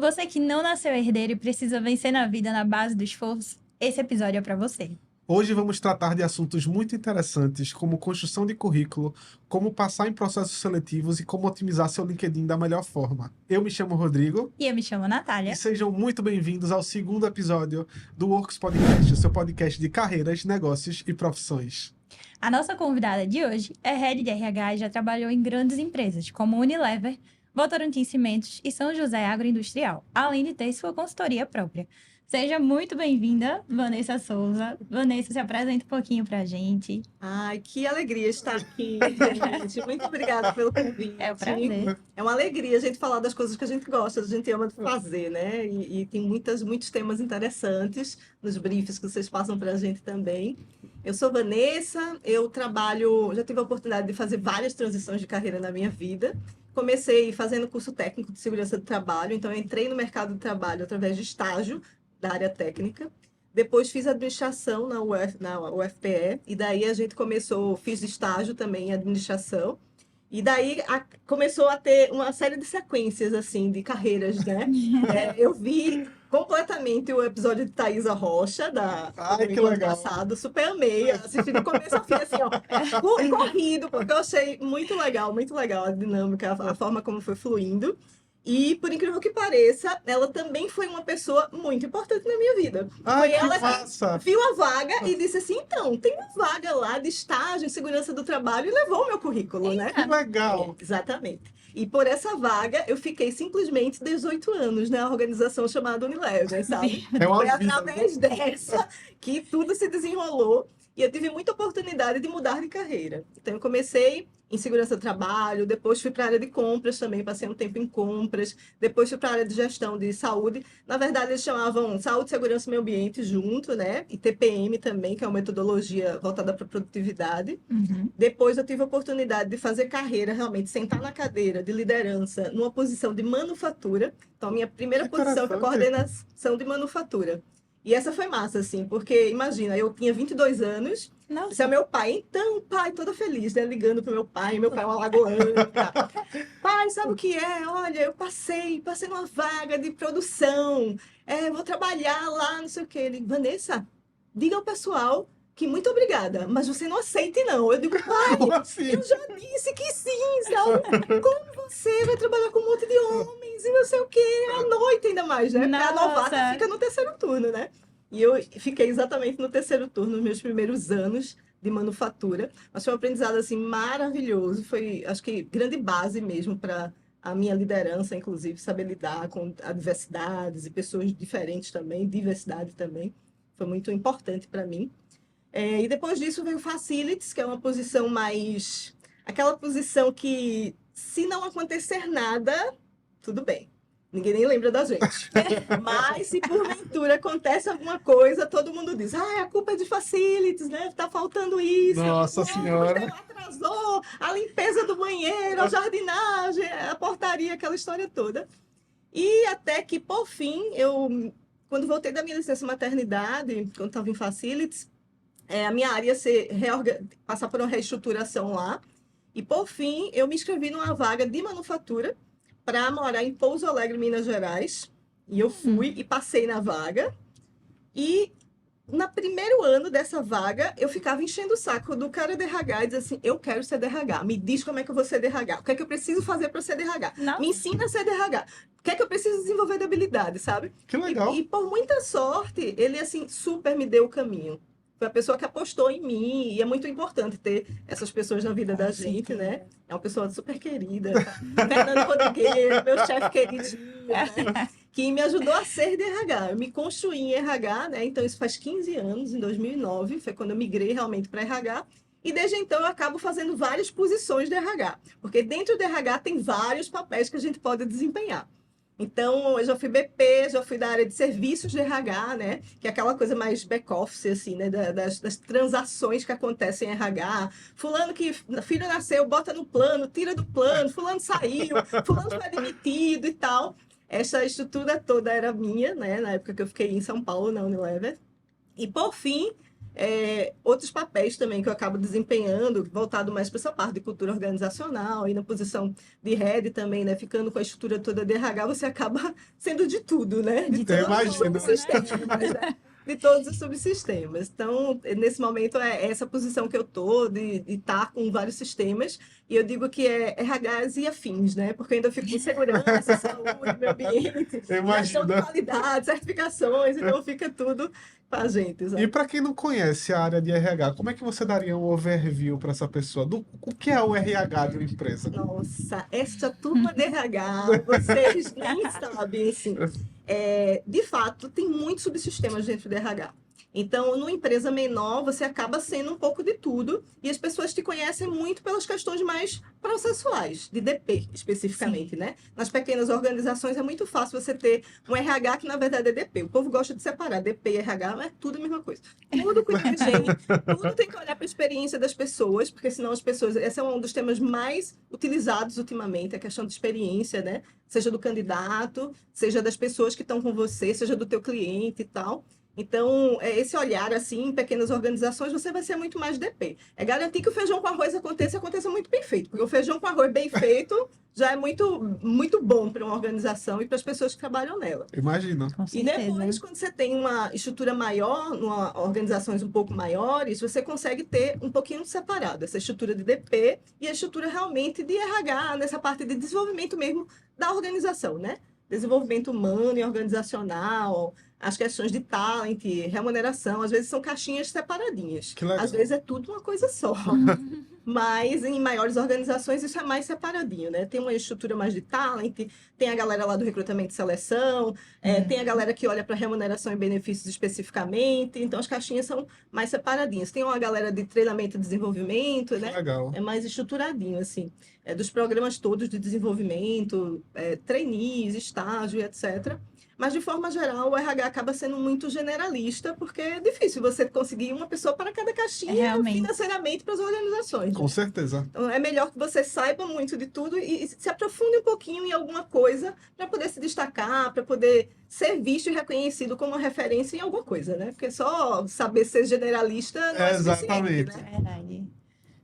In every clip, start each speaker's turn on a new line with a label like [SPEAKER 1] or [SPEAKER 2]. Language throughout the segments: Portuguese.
[SPEAKER 1] Você que não nasceu herdeiro e precisa vencer na vida na base do esforço, esse episódio é para você.
[SPEAKER 2] Hoje vamos tratar de assuntos muito interessantes, como construção de currículo, como passar em processos seletivos e como otimizar seu LinkedIn da melhor forma. Eu me chamo Rodrigo.
[SPEAKER 1] E eu me chamo Natália.
[SPEAKER 2] E sejam muito bem-vindos ao segundo episódio do Works Podcast, o seu podcast de carreiras, negócios e profissões.
[SPEAKER 1] A nossa convidada de hoje é Head de RH e já trabalhou em grandes empresas, como Unilever, Votorantim Cimentos e São José Agroindustrial, além de ter sua consultoria própria. Seja muito bem-vinda, Vanessa Souza. Vanessa, se apresenta um pouquinho pra gente.
[SPEAKER 3] Ai, que alegria estar aqui, gente. Muito obrigada pelo convite.
[SPEAKER 1] É um prazer.
[SPEAKER 3] É uma alegria a gente falar das coisas que a gente gosta, a gente ama de fazer, né? E tem muitos temas interessantes nos briefs que vocês passam para a gente também. Eu sou Vanessa, já tive a oportunidade de fazer várias transições de carreira na minha vida. Comecei fazendo curso técnico de segurança do trabalho, então eu entrei no mercado de trabalho através de estágio da área técnica. Depois fiz administração na UFPE, e daí fiz estágio também em administração, e daí começou a ter uma série de sequências, assim, de carreiras, né? Eu vi completamente o episódio de Thaisa Rocha, do ano passado, super amei, assisti do começo ao fim, assim, ó, corrido, porque eu achei muito legal a dinâmica, a forma como foi fluindo. E, por incrível que pareça, ela também foi uma pessoa muito importante na minha vida.
[SPEAKER 2] Ai,
[SPEAKER 3] foi
[SPEAKER 2] que
[SPEAKER 3] ela
[SPEAKER 2] massa!
[SPEAKER 3] que viu a vaga e disse assim, então, tem uma vaga lá de estágio em segurança do trabalho, e levou o meu currículo, né?
[SPEAKER 2] Que legal!
[SPEAKER 3] Exatamente. E por essa vaga, eu fiquei simplesmente 18 anos na organização chamada Unilever, sabe?
[SPEAKER 2] É uma
[SPEAKER 3] Foi
[SPEAKER 2] vida,
[SPEAKER 3] através dessa que tudo se desenrolou. E eu tive muita oportunidade de mudar de carreira. Então, eu comecei em segurança do trabalho, depois fui para a área de compras também, passei um tempo em compras, depois fui para a área de gestão de saúde. Na verdade, eles chamavam saúde, segurança e meio ambiente junto, né? E TPM também, que é uma metodologia voltada para produtividade. Depois eu tive a oportunidade de fazer carreira, realmente, sentar na cadeira de liderança numa posição de manufatura. Então, a minha primeira posição foi coordenação de manufatura. E essa foi massa, assim, porque, imagina, eu tinha 22 anos,
[SPEAKER 1] Nossa.
[SPEAKER 3] esse é meu pai. Então, pai, toda feliz, né? Ligando pro meu pai é um alagoano. Tá? Pai, sabe o que é? Olha, eu passei numa vaga de produção, vou trabalhar lá, não sei o quê. Ele, Vanessa, diga ao pessoal que muito obrigada, mas você não aceite, não. Eu digo, pai,
[SPEAKER 2] assim?
[SPEAKER 3] eu já disse que sim, sabe? Como você vai trabalhar com um monte de homens e não sei o quê, à noite ainda mais, né? Porque a novata fica no terceiro turno, né? E eu fiquei exatamente no terceiro turno, nos meus primeiros anos de manufatura. Mas foi um aprendizado, assim, maravilhoso. Foi, acho que, grande base mesmo para a minha liderança, inclusive, saber lidar com adversidades e pessoas diferentes também, diversidade também. Foi muito importante para mim. E depois disso veio o Facilities, que é uma posição mais... aquela posição que, se não acontecer nada, tudo bem. Ninguém nem lembra da gente. Mas, se porventura acontece alguma coisa, todo mundo diz, a culpa é de Facilities, né? Tá faltando isso.
[SPEAKER 2] Nossa Senhora!
[SPEAKER 3] Atrasou a limpeza do banheiro, a jardinagem, a portaria, aquela história toda. E até que, por fim, quando voltei da minha licença maternidade, quando estava em Facilities, a minha área passar por uma reestruturação lá. E, por fim, eu me inscrevi numa vaga de manufatura para morar em Pouso Alegre, Minas Gerais. E eu fui e passei na vaga. E, no primeiro ano dessa vaga, eu ficava enchendo o saco do cara de RH e dizia assim, eu quero ser DRH. Me diz como é que eu vou ser DRH. O que é que eu preciso fazer para ser DRH?
[SPEAKER 1] Nossa.
[SPEAKER 3] Me ensina a ser DRH. O que é que eu preciso desenvolver de habilidade, sabe?
[SPEAKER 2] Que legal!
[SPEAKER 3] E por muita sorte, ele, assim, super me deu o caminho. Foi a pessoa que apostou em mim, e é muito importante ter essas pessoas na vida da gente, né? É uma pessoa super querida. Fernando Rodrigues, meu chefe queridinho, né? Que me ajudou a ser de RH. Eu me construí em RH, né? Então, isso faz 15 anos, em 2009, foi quando eu migrei realmente para RH. E desde então eu acabo fazendo várias posições de RH, porque dentro do RH tem vários papéis que a gente pode desempenhar. Então, eu já fui BP, já fui da área de serviços de RH, né? Que é aquela coisa mais back-office, assim, né? Das transações que acontecem em RH. Fulano que filho nasceu, bota no plano, tira do plano, fulano saiu, fulano foi demitido e tal. Essa estrutura toda era minha, né? Na época que eu fiquei em São Paulo, na Unilever. E, por fim, Outros papéis também que eu acabo desempenhando, voltado mais para essa parte de cultura organizacional e na posição de head também, né? Ficando com a estrutura toda de RH, você acaba sendo de tudo, né? De
[SPEAKER 1] De
[SPEAKER 2] Eu
[SPEAKER 3] todos os
[SPEAKER 2] imagino.
[SPEAKER 3] subsistemas, né? De todos os subsistemas. Então, nesse momento, é essa posição que eu tô de estar com vários sistemas. E eu digo que é RHs e afins, né? Porque eu ainda fico com segurança, saúde, meio ambiente,
[SPEAKER 2] Eu
[SPEAKER 3] gestão de
[SPEAKER 2] imagino.
[SPEAKER 3] qualidade, certificações, então fica tudo com a gente,
[SPEAKER 2] E
[SPEAKER 3] sabe?
[SPEAKER 2] para quem não conhece a área de RH, como é que você daria um overview para essa pessoa? O que é o RH de uma empresa?
[SPEAKER 3] Nossa, essa turma de RH, vocês nem sabem, assim. De fato, tem muitos subsistemas dentro do RH. Então, numa empresa menor, você acaba sendo um pouco de tudo e as pessoas te conhecem muito pelas questões mais processuais, de DP especificamente, né? Nas pequenas organizações é muito fácil você ter um RH que na verdade é DP. O povo gosta de separar DP e RH, mas é tudo a mesma coisa. Tudo cuida de gente, tudo tem que olhar para a experiência das pessoas, porque senão as pessoas. Esse é um dos temas mais utilizados ultimamente, a questão de experiência, né? Seja do candidato, seja das pessoas que estão com você, seja do teu cliente e tal. Então, esse olhar, assim, em pequenas organizações, você vai ser muito mais DP. É garantir que o feijão com arroz aconteça muito bem feito, porque o feijão com arroz bem feito já é muito, muito bom para uma organização e para as pessoas que trabalham nela.
[SPEAKER 2] Imagina.
[SPEAKER 1] Com
[SPEAKER 3] E
[SPEAKER 1] certeza.
[SPEAKER 3] depois, quando você tem uma estrutura maior, numa organizações um pouco maiores, você consegue ter um pouquinho separado essa estrutura de DP e a estrutura realmente de RH, nessa parte de desenvolvimento mesmo da organização, né? Desenvolvimento humano e organizacional, as questões de talent, remuneração, às vezes são caixinhas separadinhas.
[SPEAKER 2] Que legal.
[SPEAKER 3] Às vezes é tudo uma coisa só. Mas em maiores organizações isso é mais separadinho, né? Tem uma estrutura mais de talent, tem a galera lá do recrutamento e seleção, tem a galera que olha para remuneração e benefícios especificamente, então as caixinhas são mais separadinhas. Tem uma galera de treinamento e desenvolvimento,
[SPEAKER 2] Que
[SPEAKER 3] né?
[SPEAKER 2] legal.
[SPEAKER 3] É mais estruturadinho, assim. Dos programas todos de desenvolvimento, trainees, estágio, etc. Mas, de forma geral, o RH acaba sendo muito generalista, porque é difícil você conseguir uma pessoa para cada caixinha
[SPEAKER 1] Realmente.
[SPEAKER 3] financeiramente para as organizações.
[SPEAKER 2] Com certeza.
[SPEAKER 3] Então, é melhor que você saiba muito de tudo e se aprofunde um pouquinho em alguma coisa para poder se destacar, para poder ser visto e reconhecido como uma referência em alguma coisa, né? Porque só saber ser generalista não é suficiente,
[SPEAKER 2] Exatamente.
[SPEAKER 3] né?
[SPEAKER 1] Verdade.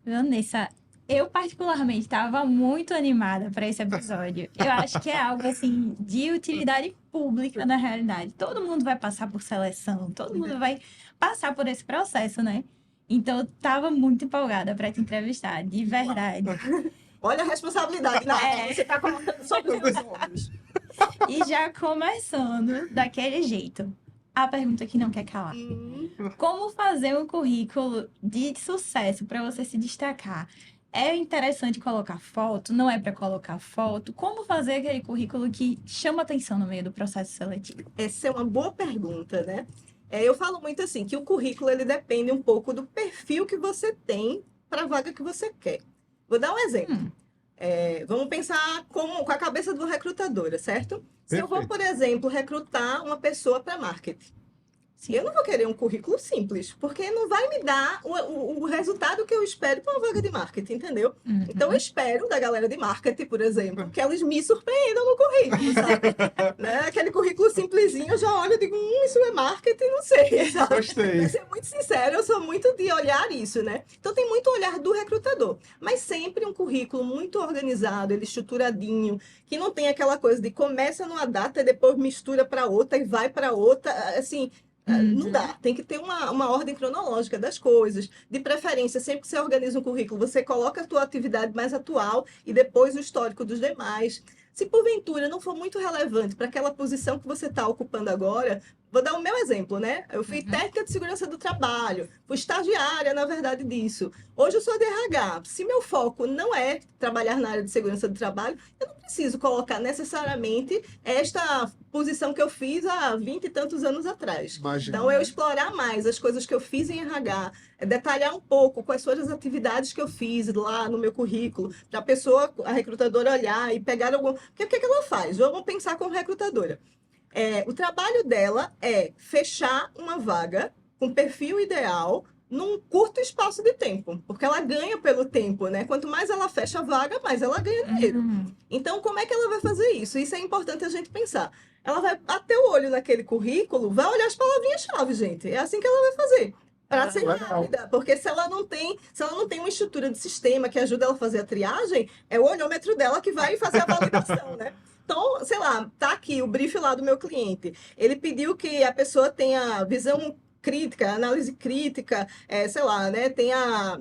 [SPEAKER 1] Vanessa, eu particularmente estava muito animada para esse episódio. Eu acho que é algo assim de utilidade pública na realidade. Todo mundo vai passar por seleção, todo mundo vai passar por esse processo, né? Então eu estava muito empolgada para te entrevistar, de verdade.
[SPEAKER 3] Olha a responsabilidade, você está colocando sobre os meus ombros.
[SPEAKER 1] E já começando daquele jeito. A pergunta que não quer calar. Como fazer um currículo de sucesso para você se destacar? É interessante colocar foto? Não é para colocar foto? Como fazer aquele currículo que chama atenção no meio do processo seletivo?
[SPEAKER 3] Essa é uma boa pergunta, né? Eu falo muito assim, que o currículo ele depende um pouco do perfil que você tem para a vaga que você quer. Vou dar um exemplo. Vamos pensar com a cabeça do recrutadora, certo? Se eu vou,
[SPEAKER 2] Perfeito.
[SPEAKER 3] por exemplo, recrutar uma pessoa para marketing,
[SPEAKER 1] Sim.
[SPEAKER 3] eu não vou querer um currículo simples, porque não vai me dar o resultado que eu espero para uma vaga de marketing, entendeu?
[SPEAKER 1] Uhum.
[SPEAKER 3] Então, eu espero da galera de marketing, por exemplo, que eles me surpreendam no currículo, sabe? Né? Aquele currículo simplesinho, eu já olho e digo, isso é marketing, não sei, sabe?
[SPEAKER 2] Gostei.
[SPEAKER 3] Pra ser muito sincera, eu sou muito de olhar isso, né? Então, tem muito olhar do recrutador, mas sempre um currículo muito organizado, ele estruturadinho, que não tem aquela coisa de começa numa data e depois mistura para outra e vai para outra, assim... Não dá, tem que ter uma ordem cronológica das coisas. De preferência, sempre que você organiza um currículo, você coloca a tua atividade mais atual e depois o histórico dos demais. Se porventura não for muito relevante para aquela posição que você está ocupando agora, vou dar o meu exemplo, né? Eu fui técnica de segurança do trabalho, fui estagiária, na verdade, disso. Hoje eu sou de RH. Se meu foco não é trabalhar na área de segurança do trabalho, eu não preciso colocar necessariamente esta posição que eu fiz há 20 e tantos anos atrás.
[SPEAKER 2] Imagina.
[SPEAKER 3] Então, eu explorar mais as coisas que eu fiz em RH, detalhar um pouco quais foram as atividades que eu fiz lá no meu currículo, para a pessoa, a recrutadora, olhar e pegar algum... Porque o que ela faz? Vamos pensar como recrutadora. O trabalho dela é fechar uma vaga com perfil ideal num curto espaço de tempo, porque ela ganha pelo tempo, né? Quanto mais ela fecha a vaga, mais ela ganha dinheiro. Então, como é que ela vai fazer isso? Isso é importante a gente pensar. Ela vai bater o olho naquele currículo, vai olhar as palavrinhas-chave, gente. É assim que ela vai fazer. Para ser
[SPEAKER 2] Legal.
[SPEAKER 3] válida, porque se ela não tem uma estrutura de sistema que ajuda ela a fazer a triagem, é o olhômetro dela que vai fazer a validação, né? Então, sei lá, tá aqui o brief lá do meu cliente. Ele pediu que a pessoa tenha visão crítica, análise crítica, sei lá, né? Tenha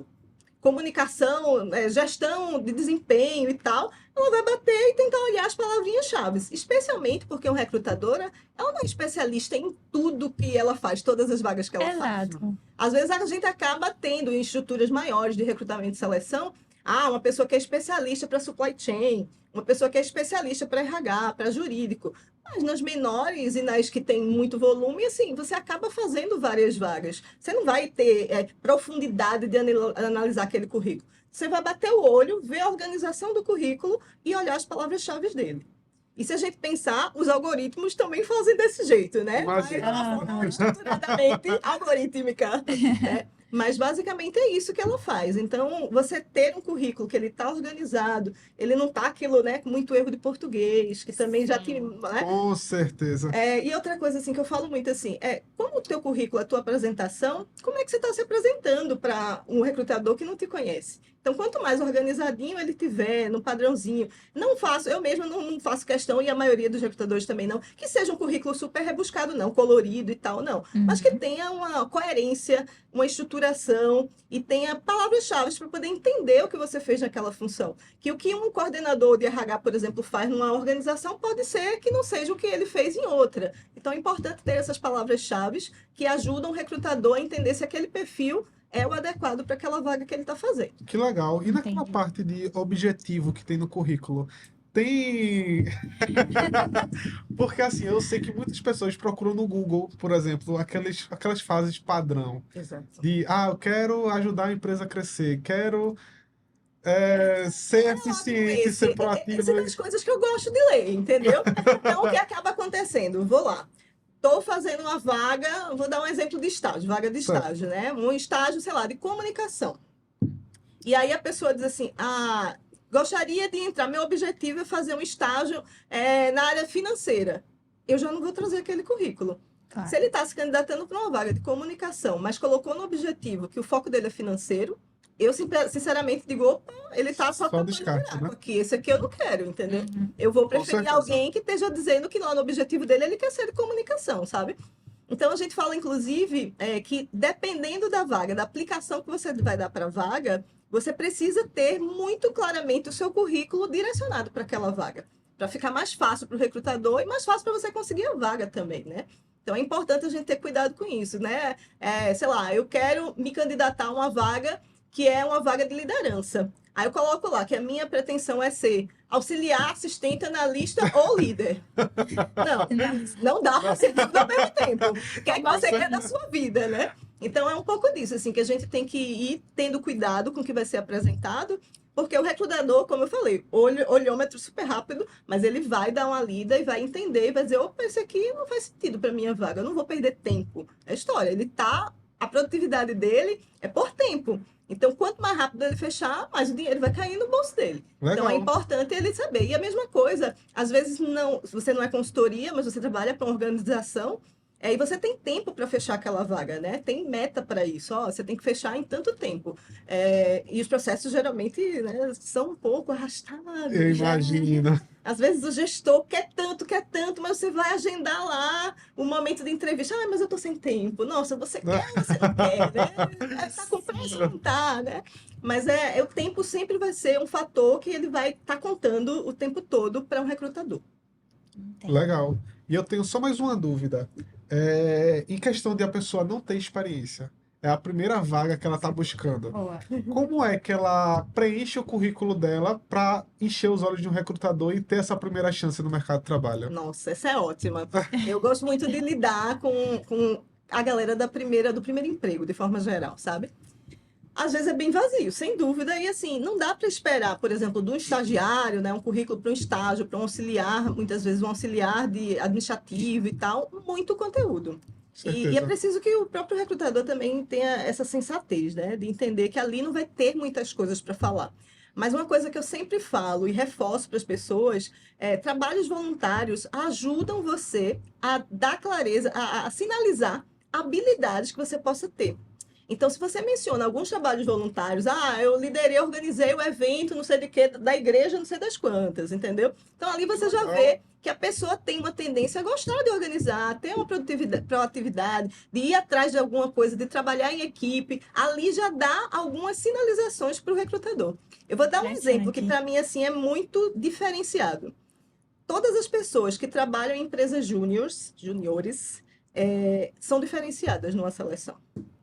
[SPEAKER 3] comunicação, gestão de desempenho e tal, ela vai bater e tentar olhar as palavrinhas-chave, especialmente porque uma recrutadora, ela não é especialista em tudo que ela faz, todas as vagas que ela faz.
[SPEAKER 1] Exato.
[SPEAKER 3] Às vezes a gente acaba tendo em estruturas maiores de recrutamento e seleção, uma pessoa que é especialista para supply chain, uma pessoa que é especialista para RH, para jurídico. Mas nas menores e nas que tem muito volume, assim, você acaba fazendo várias vagas. Você não vai ter profundidade de analisar aquele currículo. Você vai bater o olho, ver a organização do currículo e olhar as palavras-chave dele. E se a gente pensar, os algoritmos também fazem desse jeito, né? Mas de uma forma estruturadamente algorítmica, né? Mas basicamente é isso que ela faz. Então, você ter um currículo que ele está organizado, ele não está aquilo, né, com muito erro de português, que também já te, né?
[SPEAKER 2] Com certeza.
[SPEAKER 3] E outra coisa assim que eu falo muito assim, como o teu currículo, a tua apresentação, como é que você está se apresentando para um recrutador que não te conhece? Então, quanto mais organizadinho ele tiver, no padrãozinho, eu mesma não faço questão, e a maioria dos recrutadores também não, que seja um currículo super rebuscado, não, colorido e tal, não. Mas que tenha uma coerência, uma estruturação e tenha palavras-chave para poder entender o que você fez naquela função. Que o que um coordenador de RH, por exemplo, faz numa organização pode ser que não seja o que ele fez em outra. Então, é importante ter essas palavras-chave que ajudam o recrutador a entender se aquele perfil é o adequado para aquela vaga que ele está fazendo.
[SPEAKER 2] Que legal. E naquela
[SPEAKER 1] Entendi.
[SPEAKER 2] parte de objetivo que tem no currículo, tem. Porque assim, eu sei que muitas pessoas procuram no Google, por exemplo, aquelas fases padrão
[SPEAKER 3] Exato.
[SPEAKER 2] de, eu quero ajudar a empresa a crescer, quero ser eficiente, ser
[SPEAKER 3] Esse
[SPEAKER 2] proativo.
[SPEAKER 3] é das coisas que eu gosto de ler, entendeu? Então, o que acaba acontecendo? Vou lá. Estou fazendo uma vaga, vou dar um exemplo de estágio, vaga de
[SPEAKER 2] Certo.
[SPEAKER 3] estágio, né? Um estágio, sei lá, de comunicação. E aí a pessoa diz assim, gostaria de entrar, meu objetivo é fazer um estágio na área financeira. Eu já não vou trazer aquele currículo.
[SPEAKER 1] Claro.
[SPEAKER 3] Se ele está se candidatando para uma vaga de comunicação, mas colocou no objetivo que o foco dele é financeiro, eu sinceramente digo, opa, ele está só tapando
[SPEAKER 2] descarte,
[SPEAKER 3] buraco
[SPEAKER 2] né?
[SPEAKER 3] aqui. Esse aqui eu não quero, entendeu?
[SPEAKER 1] Uhum.
[SPEAKER 3] Eu vou
[SPEAKER 2] Com
[SPEAKER 3] preferir
[SPEAKER 2] certeza.
[SPEAKER 3] alguém que esteja dizendo que lá no objetivo dele ele quer ser de comunicação, sabe? Então, a gente fala, inclusive, que dependendo da vaga, da aplicação que você vai dar para a vaga, você precisa ter muito claramente o seu currículo direcionado para aquela vaga, para ficar mais fácil para o recrutador e mais fácil para você conseguir a vaga também, né? Então, é importante a gente ter cuidado com isso, né? Sei lá, eu quero me candidatar a uma vaga que é uma vaga de liderança. Aí eu coloco lá que a minha pretensão é ser auxiliar, assistente, analista ou líder. Não dá para ser tudo ao mesmo tempo. O que é que você quer da sua vida, né? Então é um pouco disso, assim, que a gente tem que ir tendo cuidado com o que vai ser apresentado, porque o recrutador, como eu falei, olhômetro super rápido, mas ele vai dar uma lida e vai entender e vai dizer, opa, esse aqui não faz sentido para minha vaga, eu não vou perder tempo. É história, a produtividade dele é por tempo. Então, quanto mais rápido ele fechar, mais o dinheiro vai cair no bolso dele.
[SPEAKER 2] Legal.
[SPEAKER 3] Então, é importante ele saber. E a mesma coisa, às vezes você não é consultoria, mas você trabalha para uma organização, e você tem tempo para fechar aquela vaga, né? Tem meta para isso. Você tem que fechar em tanto tempo. E os processos, geralmente, né, são um pouco arrastados.
[SPEAKER 2] Eu imagino.
[SPEAKER 3] Às vezes o gestor quer tanto, mas você vai agendar lá o momento de entrevista. Mas eu tô sem tempo. Nossa, você quer ou você não quer, né? Tá com pressa, não tá, né? Mas o tempo sempre vai ser um fator que ele vai estar contando o tempo todo para um recrutador.
[SPEAKER 1] Entendi.
[SPEAKER 2] Legal. E eu tenho só mais uma dúvida. Em questão de a pessoa não ter experiência, é a primeira vaga que ela está buscando.
[SPEAKER 1] Boa.
[SPEAKER 2] Como é que ela preenche o currículo dela para encher os olhos de um recrutador e ter essa primeira chance no mercado de trabalho?
[SPEAKER 3] Nossa, essa é ótima. Eu gosto muito de lidar com a galera do primeiro emprego, de forma geral, sabe? Às vezes é bem vazio, sem dúvida, e assim, não dá para esperar, por exemplo, de um estagiário, né, um currículo para um estágio, para um auxiliar, muitas vezes um auxiliar de administrativo e tal, muito conteúdo. E é preciso que o próprio recrutador também tenha essa sensatez, né, de entender que ali não vai ter muitas coisas para falar. Mas uma coisa que eu sempre falo e reforço para as pessoas trabalhos voluntários ajudam você a dar clareza, a sinalizar habilidades que você possa ter. Então, se você menciona alguns trabalhos voluntários, eu liderei, organizei o evento, não sei de quê, da igreja, não sei das quantas, entendeu? Então, ali você já vê que a pessoa tem uma tendência a gostar de organizar, ter uma proatividade, de ir atrás de alguma coisa, de trabalhar em equipe. Ali já dá algumas sinalizações para o recrutador. Eu vou dar um exemplo que, para mim, assim, é muito diferenciado. Todas as pessoas que trabalham em empresas júniores, são diferenciadas numa seleção.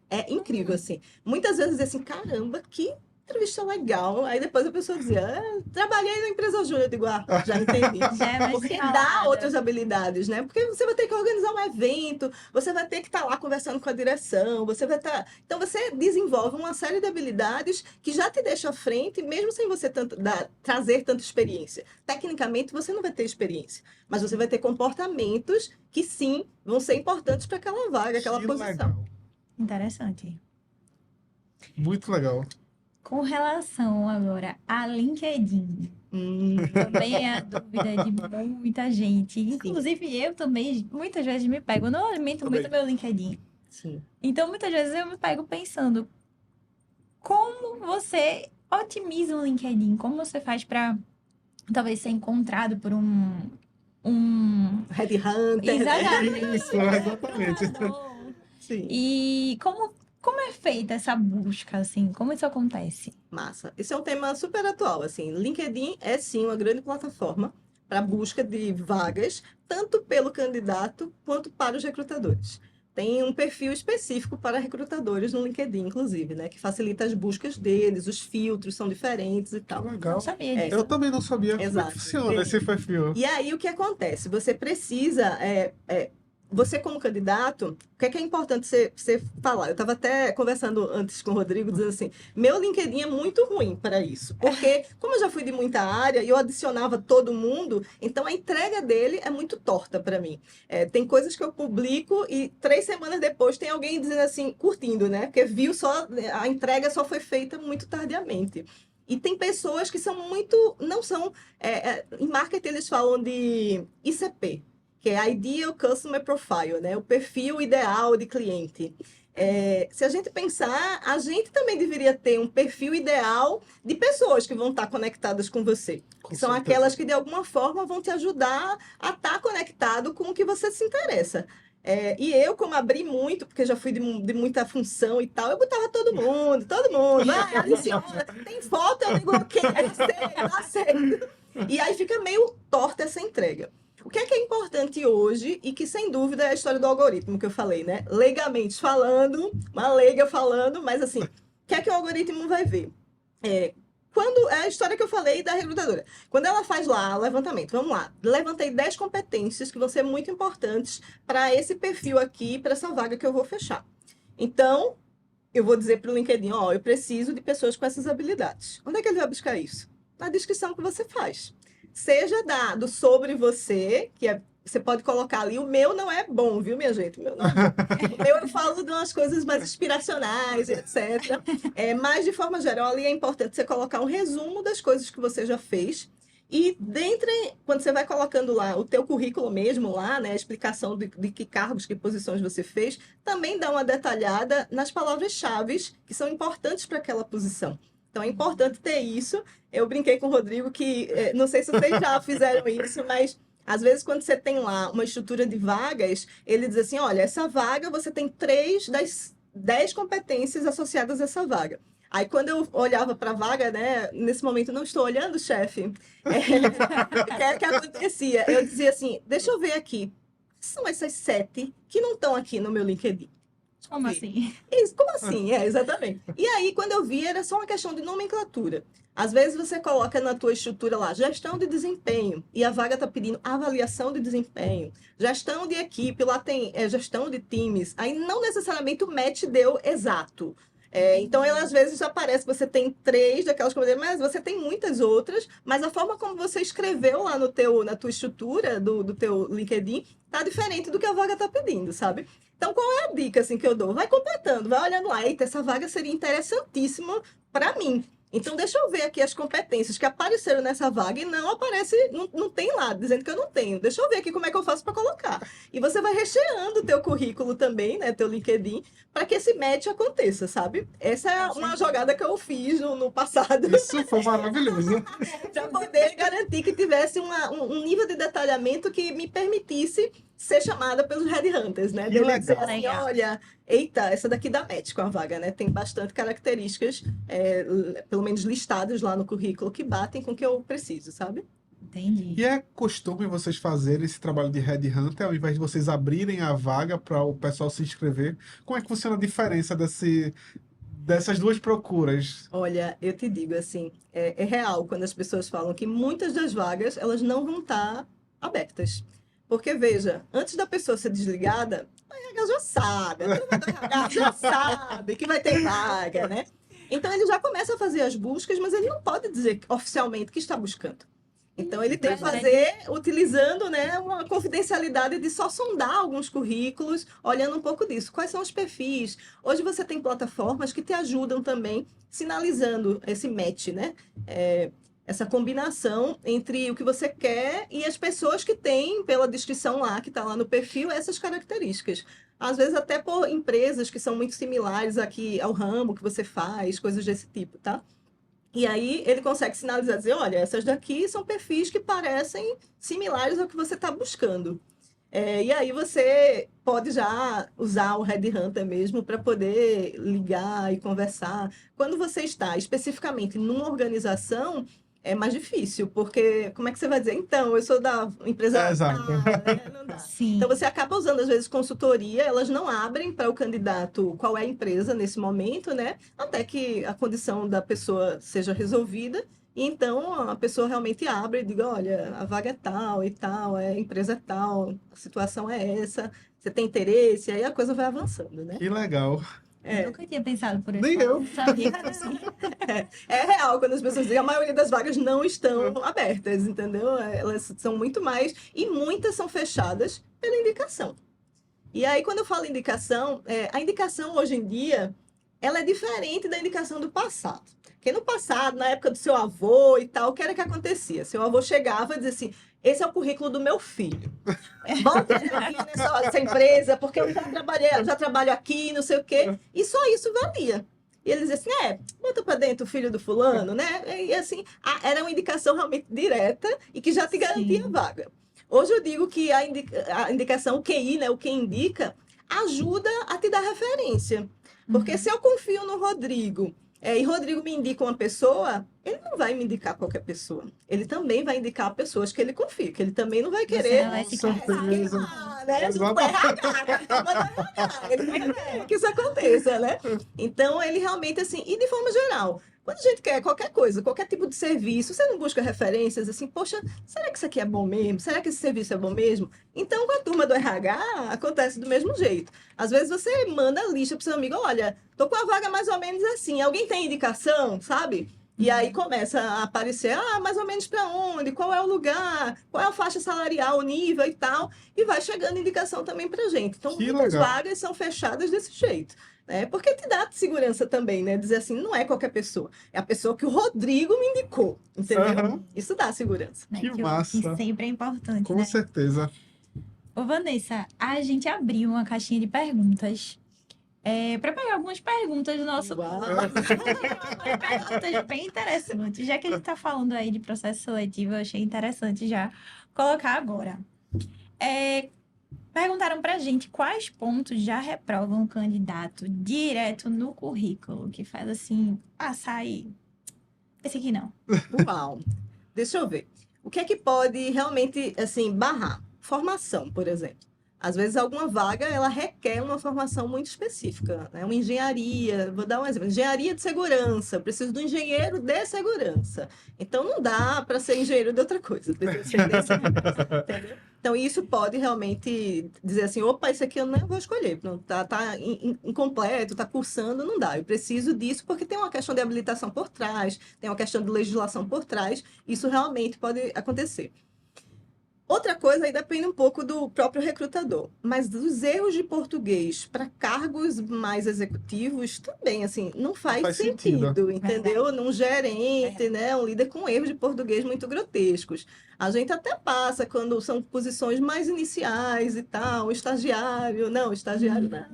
[SPEAKER 3] É incrível, assim. Muitas vezes dizem assim, caramba, que entrevista legal. Aí depois a pessoa dizia, trabalhei na empresa júnior. Eu digo, já entendi.
[SPEAKER 1] Já é mais
[SPEAKER 3] Porque dá
[SPEAKER 1] falada.
[SPEAKER 3] outras habilidades, né? Porque você vai ter que organizar um evento, você vai ter que estar lá conversando com a direção, você vai estar... Então, você desenvolve uma série de habilidades que já te deixa à frente, mesmo sem você trazer tanta experiência. Tecnicamente, você não vai ter experiência, mas você vai ter comportamentos que, sim, vão ser importantes para aquela vaga, aquela
[SPEAKER 2] Que
[SPEAKER 3] posição.
[SPEAKER 2] legal.
[SPEAKER 1] Interessante.
[SPEAKER 2] Muito legal.
[SPEAKER 1] Com relação agora a LinkedIn, também é a dúvida de muita gente. Inclusive, eu também, muitas vezes me pego, eu não alimento
[SPEAKER 2] Também.
[SPEAKER 1] muito meu LinkedIn.
[SPEAKER 3] Sim.
[SPEAKER 1] Então, muitas vezes eu me pego pensando, como você otimiza um LinkedIn? Como você faz para talvez ser encontrado por um
[SPEAKER 3] Headhunter.
[SPEAKER 1] Exatamente.
[SPEAKER 2] Isso, exatamente.
[SPEAKER 3] Sim.
[SPEAKER 1] E como é feita essa busca, assim? Como isso acontece?
[SPEAKER 3] Massa. Esse é um tema super atual, assim. LinkedIn é, sim, uma grande plataforma para busca de vagas, tanto pelo candidato quanto para os recrutadores. Tem um perfil específico para recrutadores no LinkedIn, inclusive, né? Que facilita as buscas deles, os filtros são diferentes e
[SPEAKER 2] Que
[SPEAKER 3] tal.
[SPEAKER 2] legal.
[SPEAKER 1] Não sabia
[SPEAKER 3] É.
[SPEAKER 1] disso.
[SPEAKER 2] Eu também não sabia como é
[SPEAKER 3] Exato.
[SPEAKER 2] que funciona esse perfil.
[SPEAKER 3] E aí, o que acontece? Você precisa... você, como candidato, o que é importante você falar? Eu estava até conversando antes com o Rodrigo, dizendo assim, meu LinkedIn é muito ruim para isso. Porque, como eu já fui de muita área e eu adicionava todo mundo, então a entrega dele é muito torta para mim. Tem coisas que eu publico e 3 semanas depois tem alguém dizendo assim, curtindo, né? Porque viu só, a entrega só foi feita muito tardiamente. E tem pessoas que são muito, não são, em marketing eles falam de ICP, que é Ideal Customer Profile, né? O perfil ideal de cliente. Se a gente pensar, a gente também deveria ter um perfil ideal de pessoas que vão estar conectadas com você.
[SPEAKER 2] Com
[SPEAKER 3] Que são
[SPEAKER 2] certeza.
[SPEAKER 3] aquelas que, de alguma forma, vão te ajudar a estar conectado com o que você se interessa. E eu, como abri muito, porque já fui de muita função e tal, eu botava todo mundo, vai, adiciona, tem foto, eu digo, ok, aceito. E aí fica meio torta essa entrega. O que é importante hoje, e que sem dúvida é a história do algoritmo que eu falei, né? Leigamente falando, uma leiga falando, mas assim, o que é que o algoritmo vai ver? Quando é a história que eu falei da recrutadora. Quando ela faz lá o levantamento, vamos lá, levantei 10 competências que vão ser muito importantes para esse perfil aqui, para essa vaga que eu vou fechar. Então, eu vou dizer para o LinkedIn, eu preciso de pessoas com essas habilidades. Onde é que ele vai buscar isso? Na descrição que você faz. Seja dado sobre você, você pode colocar ali, o meu não é bom, viu, minha gente? O meu não é bom. O meu eu falo de umas coisas mais inspiracionais, etc. Mas, de forma geral, ali é importante você colocar um resumo das coisas que você já fez. E quando você vai colocando lá o teu currículo mesmo lá, né, a explicação de que cargos, que posições você fez, também dá uma detalhada nas palavras-chave que são importantes para aquela posição. Então, é importante ter isso. Eu brinquei com o Rodrigo que, não sei se vocês já fizeram isso, mas às vezes quando você tem lá uma estrutura de vagas, ele diz assim, olha, essa vaga você tem 3 das 10 competências associadas a essa vaga. Aí, quando eu olhava para a vaga, né, nesse momento, não estou olhando, chefe, o que é que acontecia? Eu dizia assim, deixa eu ver aqui, são essas 7 que não estão aqui no meu LinkedIn.
[SPEAKER 1] Como assim?
[SPEAKER 3] Isso, como assim? Exatamente. E aí, quando eu vi, era só uma questão de nomenclatura. Às vezes você coloca na tua estrutura lá, gestão de desempenho, e a vaga está pedindo avaliação de desempenho. Gestão de equipe, lá tem gestão de times. Aí não necessariamente o match deu exato. Então, ela às vezes aparece, você tem 3 daquelas coisas, mas você tem muitas outras, mas a forma como você escreveu lá na tua estrutura do teu LinkedIn tá diferente do que a vaga está pedindo, sabe? Então, qual é a dica assim, que eu dou? Vai completando, vai olhando lá, eita, essa vaga seria interessantíssima para mim. Então, deixa eu ver aqui as competências que apareceram nessa vaga e não aparece, não tem lá, dizendo que eu não tenho. Deixa eu ver aqui como é que eu faço para colocar. E você vai recheando o teu currículo também, né, teu LinkedIn, para que esse match aconteça, sabe? Essa é uma jogada que eu fiz no passado.
[SPEAKER 2] Isso foi maravilhoso.
[SPEAKER 3] Para poder garantir que tivesse um nível de detalhamento que me permitisse ser chamada pelos headhunters, né?
[SPEAKER 2] Que
[SPEAKER 3] Dele
[SPEAKER 2] legal.
[SPEAKER 3] dizer assim,
[SPEAKER 1] Legal.
[SPEAKER 3] olha, eita, essa daqui dá match com a vaga, né? Tem bastante características, pelo menos listadas lá no currículo, que batem com o que eu preciso, sabe?
[SPEAKER 1] Entendi.
[SPEAKER 2] E é costume vocês fazerem esse trabalho de headhunter, ao invés de vocês abrirem a vaga para o pessoal se inscrever? Como é que funciona a diferença dessas duas procuras?
[SPEAKER 3] Olha, eu te digo assim, é real quando as pessoas falam que muitas das vagas, elas não vão estar abertas. Porque, veja, antes da pessoa ser desligada, a RH já sabe, a turma do RH já sabe que vai ter vaga, né? Então, ele já começa a fazer as buscas, mas ele não pode dizer oficialmente que está buscando. Então, ele tem que fazer utilizando, né, uma confidencialidade de só sondar alguns currículos, olhando um pouco disso. Quais são os perfis? Hoje você tem plataformas que te ajudam também, sinalizando esse match, né? Essa combinação entre o que você quer e as pessoas que têm, pela descrição lá, que está lá no perfil, essas características. Às vezes até por empresas que são muito similares aqui ao ramo que você faz, coisas desse tipo, tá? E aí ele consegue sinalizar, dizer, olha, essas daqui são perfis que parecem similares ao que você está buscando. E aí você pode já usar o Headhunter mesmo para poder ligar e conversar. Quando você está especificamente numa organização, é mais difícil, porque como é que você vai dizer? Então, eu sou da empresa
[SPEAKER 2] Exato.
[SPEAKER 3] tal, né? Não dá.
[SPEAKER 1] Sim.
[SPEAKER 3] Então, você acaba usando, às vezes, consultoria, elas não abrem para o candidato qual é a empresa nesse momento, né? Até que a condição da pessoa seja resolvida. E então, a pessoa realmente abre e diga, olha, a vaga é tal e tal, a empresa é tal, a situação é essa, você tem interesse? Aí a coisa vai avançando, né?
[SPEAKER 2] Que legal.
[SPEAKER 1] Nunca tinha pensado por esse
[SPEAKER 2] Nem
[SPEAKER 1] lado.
[SPEAKER 2] eu.
[SPEAKER 1] Não sabia que era assim.
[SPEAKER 3] É real quando as pessoas dizem, a maioria das vagas não estão abertas, entendeu? Elas são muito mais, e muitas são fechadas pela indicação. E aí, quando eu falo indicação, a indicação hoje em dia, ela é diferente da indicação do passado. Porque no passado, na época do seu avô e tal, o que era que acontecia? Seu avô chegava e dizia assim, esse é o currículo do meu filho. Bota ele aqui nessa empresa, porque eu já trabalho aqui, não sei o quê. E só isso valia. E ele dizia assim, bota para dentro o filho do fulano, né? E assim, era uma indicação realmente direta e que já te garantia a
[SPEAKER 1] Sim.
[SPEAKER 3] vaga. Hoje eu digo que a indicação, o QI, né, o que indica, ajuda a te dar referência. Porque se eu confio no Rodrigo, e Rodrigo me indica uma pessoa, ele não vai me indicar qualquer pessoa. Ele também vai indicar pessoas que ele confia, que ele também não vai
[SPEAKER 1] Você
[SPEAKER 3] querer
[SPEAKER 1] não vai se
[SPEAKER 2] Com certeza.
[SPEAKER 3] né? Junto com o RH, ele vai querer que isso aconteça, né? Então, ele realmente, assim, e de forma geral, quando a gente quer qualquer coisa, qualquer tipo de serviço, você não busca referências assim, poxa, será que isso aqui é bom mesmo? Será que esse serviço é bom mesmo? Então, com a turma do RH, acontece do mesmo jeito. Às vezes você manda a lista para o seu amigo, olha, tô com a vaga mais ou menos assim, alguém tem indicação, sabe? E aí começa a aparecer, mais ou menos para onde, qual é o lugar, qual é a faixa salarial, o nível e tal, e vai chegando indicação também para gente. Então,
[SPEAKER 2] Que
[SPEAKER 3] muitas
[SPEAKER 2] legal.
[SPEAKER 3] vagas são fechadas desse jeito, né? Porque te dá segurança também, né? Dizer assim, não é qualquer pessoa, é a pessoa que o Rodrigo me indicou, entendeu?
[SPEAKER 2] Aham.
[SPEAKER 3] Isso dá segurança.
[SPEAKER 1] Né,
[SPEAKER 2] Que
[SPEAKER 1] que
[SPEAKER 2] massa.
[SPEAKER 1] sempre é importante,
[SPEAKER 2] Com
[SPEAKER 1] né?
[SPEAKER 2] certeza.
[SPEAKER 1] Ô, Vanessa, a gente abriu uma caixinha de perguntas para pegar algumas perguntas do nosso
[SPEAKER 3] Uau.
[SPEAKER 1] perguntas bem interessantes. Já que a gente está falando aí de processo seletivo, eu achei interessante já colocar agora. Perguntaram pra gente quais pontos já reprovam o candidato direto no currículo, que faz assim, passar aí. Esse aqui não.
[SPEAKER 3] Uau. Deixa eu ver. O que é que pode realmente, assim, barrar? Formação, por exemplo. Às vezes, alguma vaga, ela requer uma formação muito específica, né? Uma engenharia, vou dar um exemplo, engenharia de segurança, preciso do engenheiro de segurança. Então, não dá para ser engenheiro de outra coisa, precisa ser de segurança, entendeu? Então, isso pode realmente dizer assim, opa, isso aqui eu não vou escolher, não, tá incompleto, tá cursando, não dá. Eu preciso disso porque tem uma questão de habilitação por trás, tem uma questão de legislação por trás, isso realmente pode acontecer. Outra coisa aí depende um pouco do próprio recrutador, mas dos erros de português para cargos mais executivos também, assim, não
[SPEAKER 2] Não
[SPEAKER 3] faz
[SPEAKER 2] faz sentido.
[SPEAKER 3] sentido, entendeu? Num gerente,
[SPEAKER 1] Verdade.
[SPEAKER 3] né, um líder com erros de português muito grotescos. A gente até passa quando são posições mais iniciais e tal, estagiário, não, estagiário não.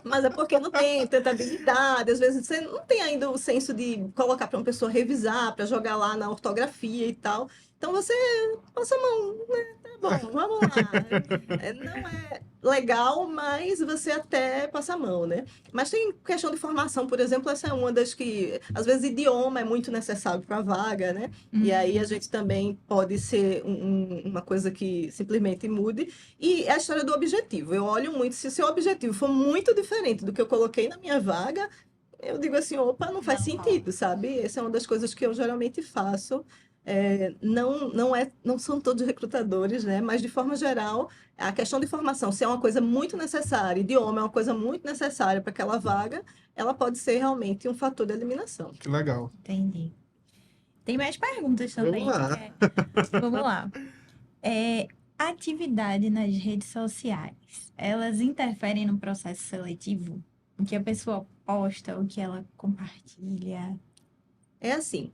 [SPEAKER 3] Mas é porque não tem tanta habilidade, às vezes você não tem ainda o senso de colocar para uma pessoa revisar, para jogar lá na ortografia e tal. Então você passa a mão, né? Tá bom, vamos lá. Não é legal, mas você até passa a mão, né? Mas tem questão de formação, por exemplo, essa é uma das que, às vezes, idioma é muito necessário para a vaga, né? E aí a gente também pode ser uma coisa que simplesmente mude. E a história do objetivo. Eu olho muito, se o seu objetivo for muito diferente do que eu coloquei na minha vaga, eu digo assim, opa, não faz
[SPEAKER 1] Não rola.
[SPEAKER 3] sentido, sabe? Essa é uma das coisas que eu geralmente faço. Não são todos recrutadores, né? Mas de forma geral, a questão de formação, se é uma coisa muito necessária, idioma é uma coisa muito necessária para aquela vaga, ela pode ser realmente um fator de eliminação.
[SPEAKER 2] Que legal.
[SPEAKER 1] Entendi. Tem mais perguntas também.
[SPEAKER 2] Vamos lá.
[SPEAKER 1] Vamos lá. Atividade nas redes sociais, elas interferem no processo seletivo? O que a pessoa posta, o que ela compartilha?
[SPEAKER 3] É assim,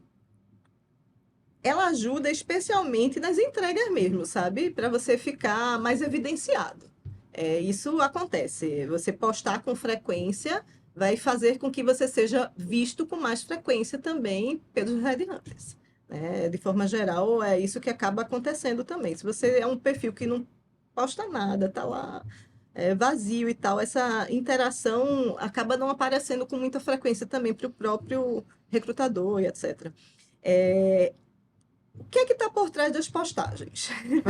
[SPEAKER 3] ela ajuda especialmente nas entregas mesmo, sabe? Para você ficar mais evidenciado. Isso acontece. Você postar com frequência vai fazer com que você seja visto com mais frequência também pelos headhunters. Né? De forma geral, é isso que acaba acontecendo também. Se você é um perfil que não posta nada, tá lá vazio e tal, essa interação acaba não aparecendo com muita frequência também para o próprio recrutador e etc. O que é que está por trás das postagens? Eu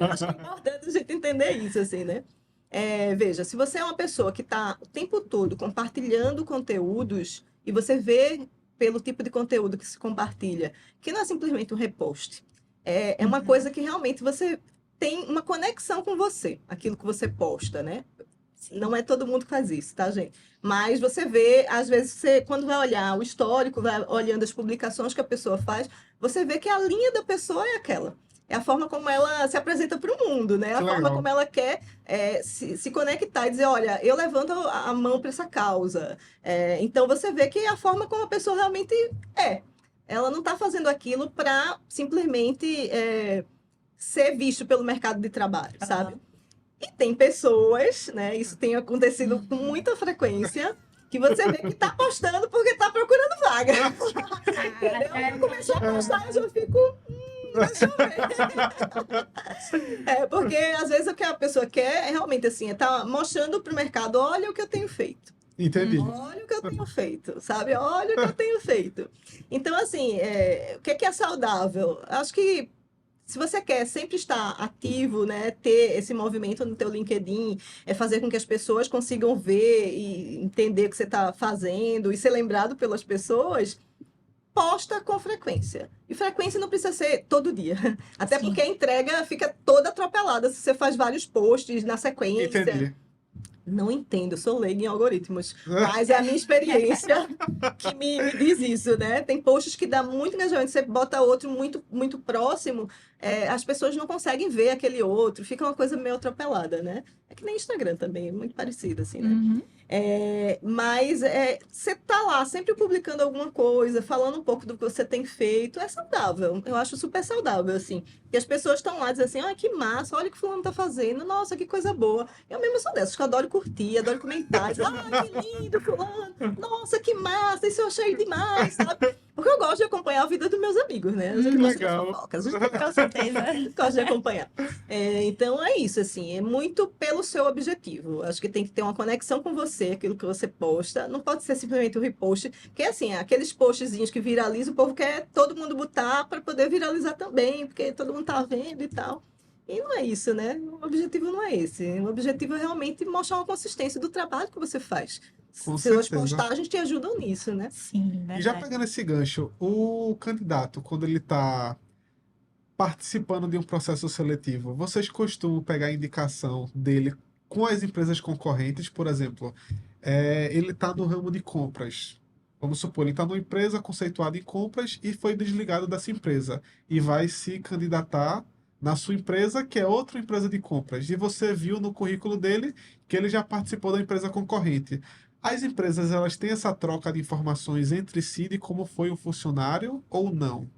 [SPEAKER 3] acho que é importante a gente entender isso, assim, né? Veja, se você é uma pessoa que está o tempo todo compartilhando conteúdos e você vê pelo tipo de conteúdo que se compartilha, que não é simplesmente um repost, é uma coisa que realmente você tem uma conexão com você, aquilo que você posta, né? Não é todo mundo que faz isso, tá, gente? Mas você vê, às vezes, quando vai olhar o histórico, vai olhando as publicações que a pessoa faz, você vê que a linha da pessoa é aquela. É a forma como ela se apresenta para o mundo, né?
[SPEAKER 2] Que
[SPEAKER 3] A forma
[SPEAKER 2] legal.
[SPEAKER 3] como ela quer se conectar e dizer, olha, eu levanto a mão para essa causa. Então você vê que é a forma como a pessoa realmente é. Ela não está fazendo aquilo para simplesmente ser visto pelo mercado de trabalho, sabe? E tem pessoas, né? Isso tem acontecido com muita frequência, que você vê que tá postando porque tá procurando vaga. Entendeu? Eu começo a postar, eu já fico. Deixa eu ver. Porque às vezes o que a pessoa quer é realmente assim, tá mostrando pro mercado, olha o que eu tenho feito.
[SPEAKER 2] Entendi.
[SPEAKER 3] Olha o que eu tenho feito, sabe? Olha o que eu tenho feito. Então, assim, o que é saudável? Acho que se você quer sempre estar ativo, né, ter esse movimento no teu LinkedIn, fazer com que as pessoas consigam ver e entender o que você está fazendo e ser lembrado pelas pessoas, posta com frequência. E frequência não precisa ser todo dia. Até
[SPEAKER 1] Sim.
[SPEAKER 3] porque a entrega fica toda atropelada se você faz vários posts na sequência.
[SPEAKER 2] Entendi.
[SPEAKER 3] Não entendo, sou leiga em algoritmos, mas é a minha experiência que me diz isso, né? Tem posts que dá muito engajamento, você bota outro muito, muito próximo, as pessoas não conseguem ver aquele outro, fica uma coisa meio atropelada, né? É que nem Instagram também, é muito parecido, assim, né?
[SPEAKER 1] Uhum.
[SPEAKER 3] Mas você tá lá sempre publicando alguma coisa, falando um pouco do que você tem feito, é saudável. Eu acho super saudável, assim. E as pessoas estão lá dizendo assim, ah, que massa, olha o que fulano tá fazendo, nossa, que coisa boa. Eu mesmo sou dessas, que eu adoro curtir, adoro comentar, dizer, ah, que lindo, fulano, nossa, que massa, isso eu achei demais, sabe? Porque eu gosto de acompanhar a vida dos meus amigos, né? A gente gosta de
[SPEAKER 2] Legal.
[SPEAKER 3] fofocas, a gente
[SPEAKER 1] Com certeza.
[SPEAKER 3] gosta de acompanhar. Então é isso, assim, é muito pelo seu objetivo. Acho que tem que ter uma conexão com você, aquilo que você posta. Não pode ser simplesmente um repost, porque assim, aqueles postzinhos que viralizam, o povo quer todo mundo botar para poder viralizar também, porque todo mundo tá vendo e tal. E não é isso, né? O objetivo não é esse. O objetivo é realmente mostrar uma consistência do trabalho que você faz.
[SPEAKER 2] Com
[SPEAKER 3] Suas
[SPEAKER 2] certeza.
[SPEAKER 3] postagens te ajudam nisso, né?
[SPEAKER 1] Sim,
[SPEAKER 2] E já
[SPEAKER 1] verdade.
[SPEAKER 2] pegando esse gancho, o candidato, quando ele está participando de um processo seletivo, vocês costumam pegar a indicação dele com as empresas concorrentes? Por exemplo, ele está no ramo de compras. Vamos supor, ele está numa empresa conceituada em compras e foi desligado dessa empresa e vai se candidatar na sua empresa, que é outra empresa de compras, e você viu no currículo dele que ele já participou da empresa concorrente. As empresas, elas têm essa troca de informações entre si de como foi o funcionário ou não?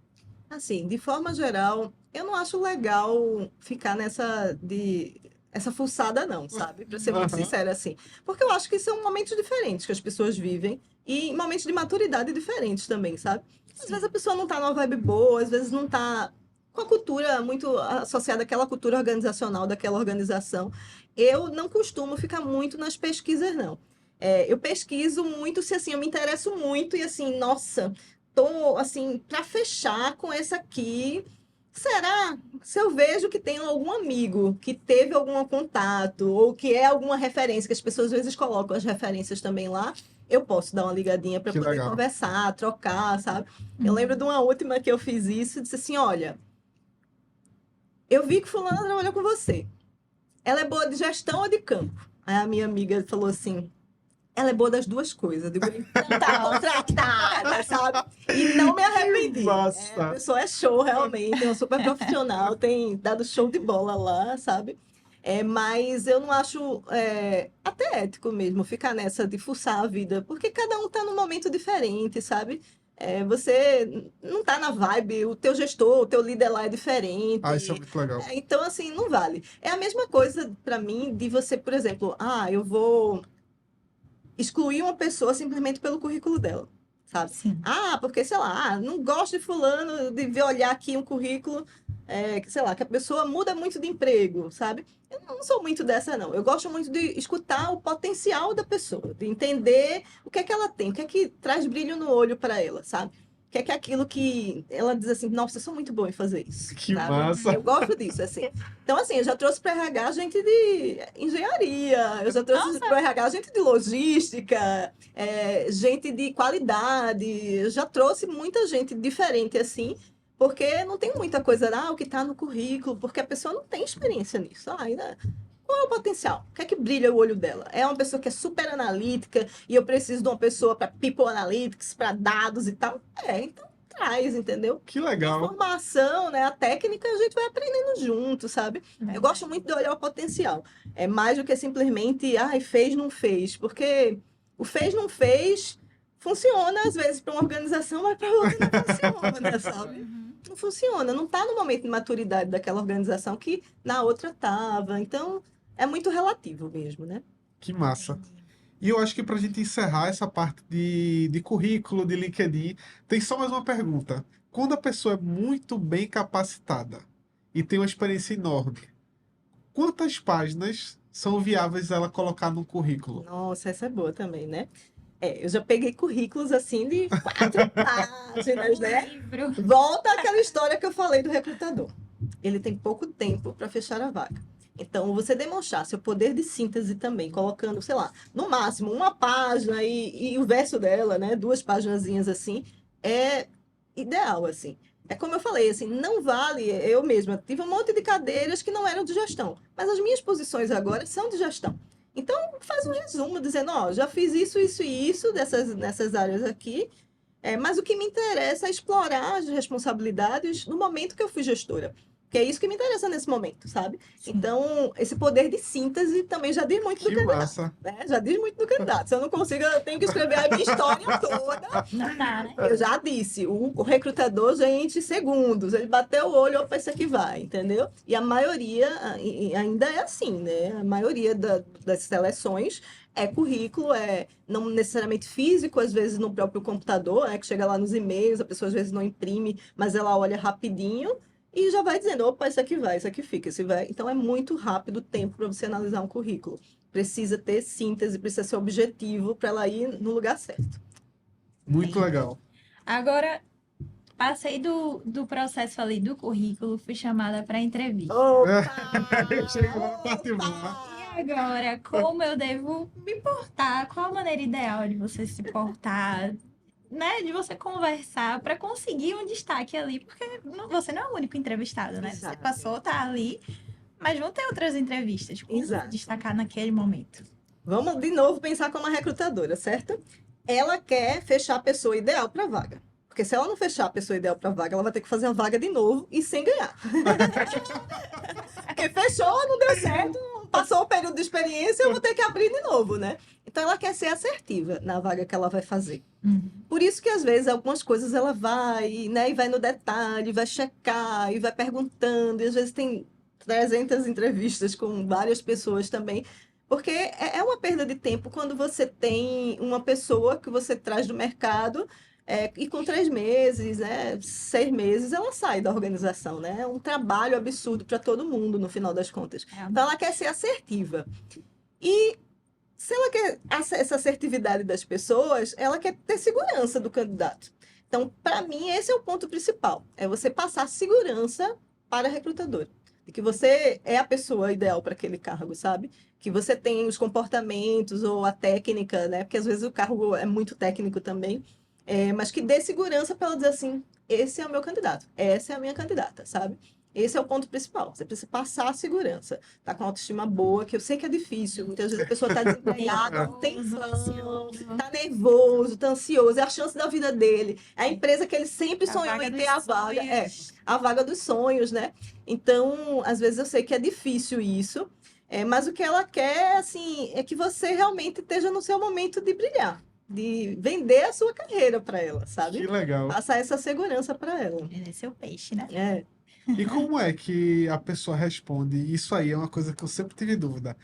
[SPEAKER 3] Assim, de forma geral, eu não acho legal ficar essa fuçada não, sabe? Para ser muito
[SPEAKER 2] Aham.
[SPEAKER 3] sincera assim, porque eu acho que são momentos diferentes que as pessoas vivem e momentos de maturidade diferentes também, sabe? Às vezes a pessoa não tá numa vibe boa, às vezes não tá com a cultura muito associada àquela cultura organizacional daquela organização. Eu não costumo ficar muito nas pesquisas, não. Eu pesquiso muito se assim eu me interesso muito e assim, nossa, tô assim para fechar com essa aqui. Será? Se eu vejo que tem algum amigo que teve algum contato ou que é alguma referência, que as pessoas às vezes colocam as referências também lá, eu posso dar uma ligadinha para
[SPEAKER 2] Que
[SPEAKER 3] poder
[SPEAKER 2] legal.
[SPEAKER 3] conversar, trocar, sabe? Eu lembro de uma última que eu fiz isso e disse assim: olha, eu vi que fulana trabalhou com você. Ela é boa de gestão ou de campo? Aí a minha amiga falou assim: ela é boa das duas coisas. Eu digo, então tá contratada, sabe? E não me arrependi. A
[SPEAKER 2] Massa.
[SPEAKER 3] pessoa é show, realmente, é uma super profissional, tem dado show de bola lá, sabe? Mas eu não acho até ético mesmo ficar nessa de fuçar a vida, porque cada um tá num momento diferente, sabe? Você não tá na vibe, o teu gestor, o teu líder lá é
[SPEAKER 2] Ah, isso é
[SPEAKER 3] diferente.
[SPEAKER 2] muito legal.
[SPEAKER 3] Então, assim, não vale. É a mesma coisa para mim de você, por exemplo, eu vou excluir uma pessoa simplesmente pelo currículo dela, sabe?
[SPEAKER 1] Sim.
[SPEAKER 3] Porque, sei lá, não gosto de fulano, de ver olhar aqui um currículo, que, sei lá, que a pessoa muda muito de emprego, sabe? Eu não sou muito dessa, não. Eu gosto muito de escutar o potencial da pessoa, de entender o que é que ela tem, o que é que traz brilho no olho para ela, sabe? O que é aquilo que ela diz assim, nossa, eu sou muito boa em fazer isso,
[SPEAKER 2] Que
[SPEAKER 3] sabe?
[SPEAKER 2] massa.
[SPEAKER 3] Eu gosto disso, assim. Então, assim, eu já trouxe para RH gente de engenharia, eu já trouxe para RH gente de logística, gente de qualidade, eu já trouxe muita gente diferente, assim, porque não tem muita coisa, o que está no currículo, porque a pessoa não tem experiência nisso. Ainda. Qual é o potencial? O que é que brilha o olho dela? É uma pessoa que é super analítica e eu preciso de uma pessoa para people analytics, para dados e tal? Então traz, entendeu?
[SPEAKER 2] Que
[SPEAKER 3] A
[SPEAKER 2] legal.
[SPEAKER 3] informação, né, a técnica, a gente vai aprendendo junto, sabe? Eu gosto muito de olhar o potencial. É mais do que simplesmente, fez, não fez. Porque o fez, não fez funciona às vezes para uma organização, mas para outra não funciona, sabe? Não funciona, não está no momento de maturidade daquela organização que na outra estava. Então, é muito relativo mesmo, né?
[SPEAKER 2] Que massa. E eu acho que para a gente encerrar essa parte de currículo, de LinkedIn, tem só mais uma pergunta. Quando a pessoa é muito bem capacitada e tem uma experiência enorme, quantas páginas são viáveis ela colocar no currículo?
[SPEAKER 3] Nossa, essa é boa também, né? Eu já peguei currículos assim de 4 páginas, né?
[SPEAKER 1] Livro.
[SPEAKER 3] Volta àquela história que eu falei do recrutador. Ele tem pouco tempo para fechar a vaga. Então, você demonstrar seu poder de síntese também, colocando, sei lá, no máximo uma página e o verso dela, né? 2 paginazinhas assim, é ideal, assim. É como eu falei, assim, não vale, eu mesma tive um monte de cadeiras que não eram de gestão, mas as minhas posições agora são de gestão. Então, faz um resumo dizendo, já fiz isso, isso e isso nessas áreas aqui, mas o que me interessa é explorar as responsabilidades no momento que eu fui gestora. Que é isso que me interessa nesse momento, sabe?
[SPEAKER 1] Sim.
[SPEAKER 3] Então, esse poder de síntese também já diz muito do
[SPEAKER 2] Que
[SPEAKER 3] candidato,
[SPEAKER 2] massa.
[SPEAKER 3] né? Já diz muito do candidato. Se eu não consigo, eu tenho que escrever a minha história toda.
[SPEAKER 1] Não dá, né?
[SPEAKER 3] Eu já disse, o recrutador, gente, segundos, ele bateu o olho, opa, isso aqui vai, entendeu? E a maioria ainda é assim, né? A maioria das seleções é currículo, não necessariamente físico, às vezes no próprio computador, que chega lá nos e-mails, a pessoa às vezes não imprime, mas ela olha rapidinho e já vai dizendo, opa, isso aqui vai, isso aqui fica, isso vai. Então é muito rápido o tempo para você analisar um currículo. Precisa ter síntese, precisa ser objetivo para ela ir no lugar certo.
[SPEAKER 2] Muito legal.
[SPEAKER 1] Agora, passei do processo ali do currículo, fui chamada para entrevista.
[SPEAKER 2] Chegou na parte boa.
[SPEAKER 1] E agora, como eu devo me portar? Qual a maneira ideal de você se portar? Né? De você conversar para conseguir um destaque ali, porque você não é o único entrevistado, né? Você
[SPEAKER 3] Exato.
[SPEAKER 1] passou, tá ali, mas vão ter outras entrevistas. Como
[SPEAKER 3] Exato.
[SPEAKER 1] destacar naquele momento?
[SPEAKER 3] Vamos de novo pensar como uma recrutadora, certo? Ela quer fechar a pessoa ideal para a vaga. Porque se ela não fechar a pessoa ideal para a vaga, ela vai ter que fazer a vaga de novo e sem ganhar. Porque fechou, não deu certo, passou o período de experiência, eu vou ter que abrir de novo, né? Então ela quer ser assertiva na vaga que ela vai fazer. Por isso que às vezes algumas coisas ela vai, né, e vai no detalhe, vai checar e vai perguntando, e às vezes tem 300 entrevistas com várias pessoas também, porque é uma perda de tempo quando você tem uma pessoa que você traz do mercado e com 3 meses, né, 6 meses, ela sai da organização, né? É um trabalho absurdo para todo mundo, no final das contas. Então, ela quer ser assertiva. E se ela quer essa assertividade das pessoas, ela quer ter segurança do candidato. Então, para mim, esse é o ponto principal. É você passar segurança para a recrutadora. De que você é a pessoa ideal para aquele cargo, sabe? Que você tem os comportamentos ou a técnica, né? Porque às vezes o cargo é muito técnico também. Mas que dê segurança para ela dizer assim, esse é o meu candidato, essa é a minha candidata, sabe? Esse é o ponto principal. Você precisa passar a segurança. Tá com autoestima boa, que eu sei que é difícil. Muitas vezes a pessoa está desempregada, não tem plano, tá nervoso, tá ansioso. É a chance da vida dele. É a empresa que ele sempre sonhou em ter a vaga. A vaga dos sonhos, né? Então, às vezes eu sei que é difícil isso. Mas o que ela quer, assim, é que você realmente esteja no seu momento de brilhar. De vender a sua carreira para ela, sabe?
[SPEAKER 2] Que legal.
[SPEAKER 3] Passar essa segurança para ela.
[SPEAKER 1] Ele é seu peixe, né?
[SPEAKER 2] E como é que a pessoa responde? Isso aí é uma coisa que eu sempre tive dúvida.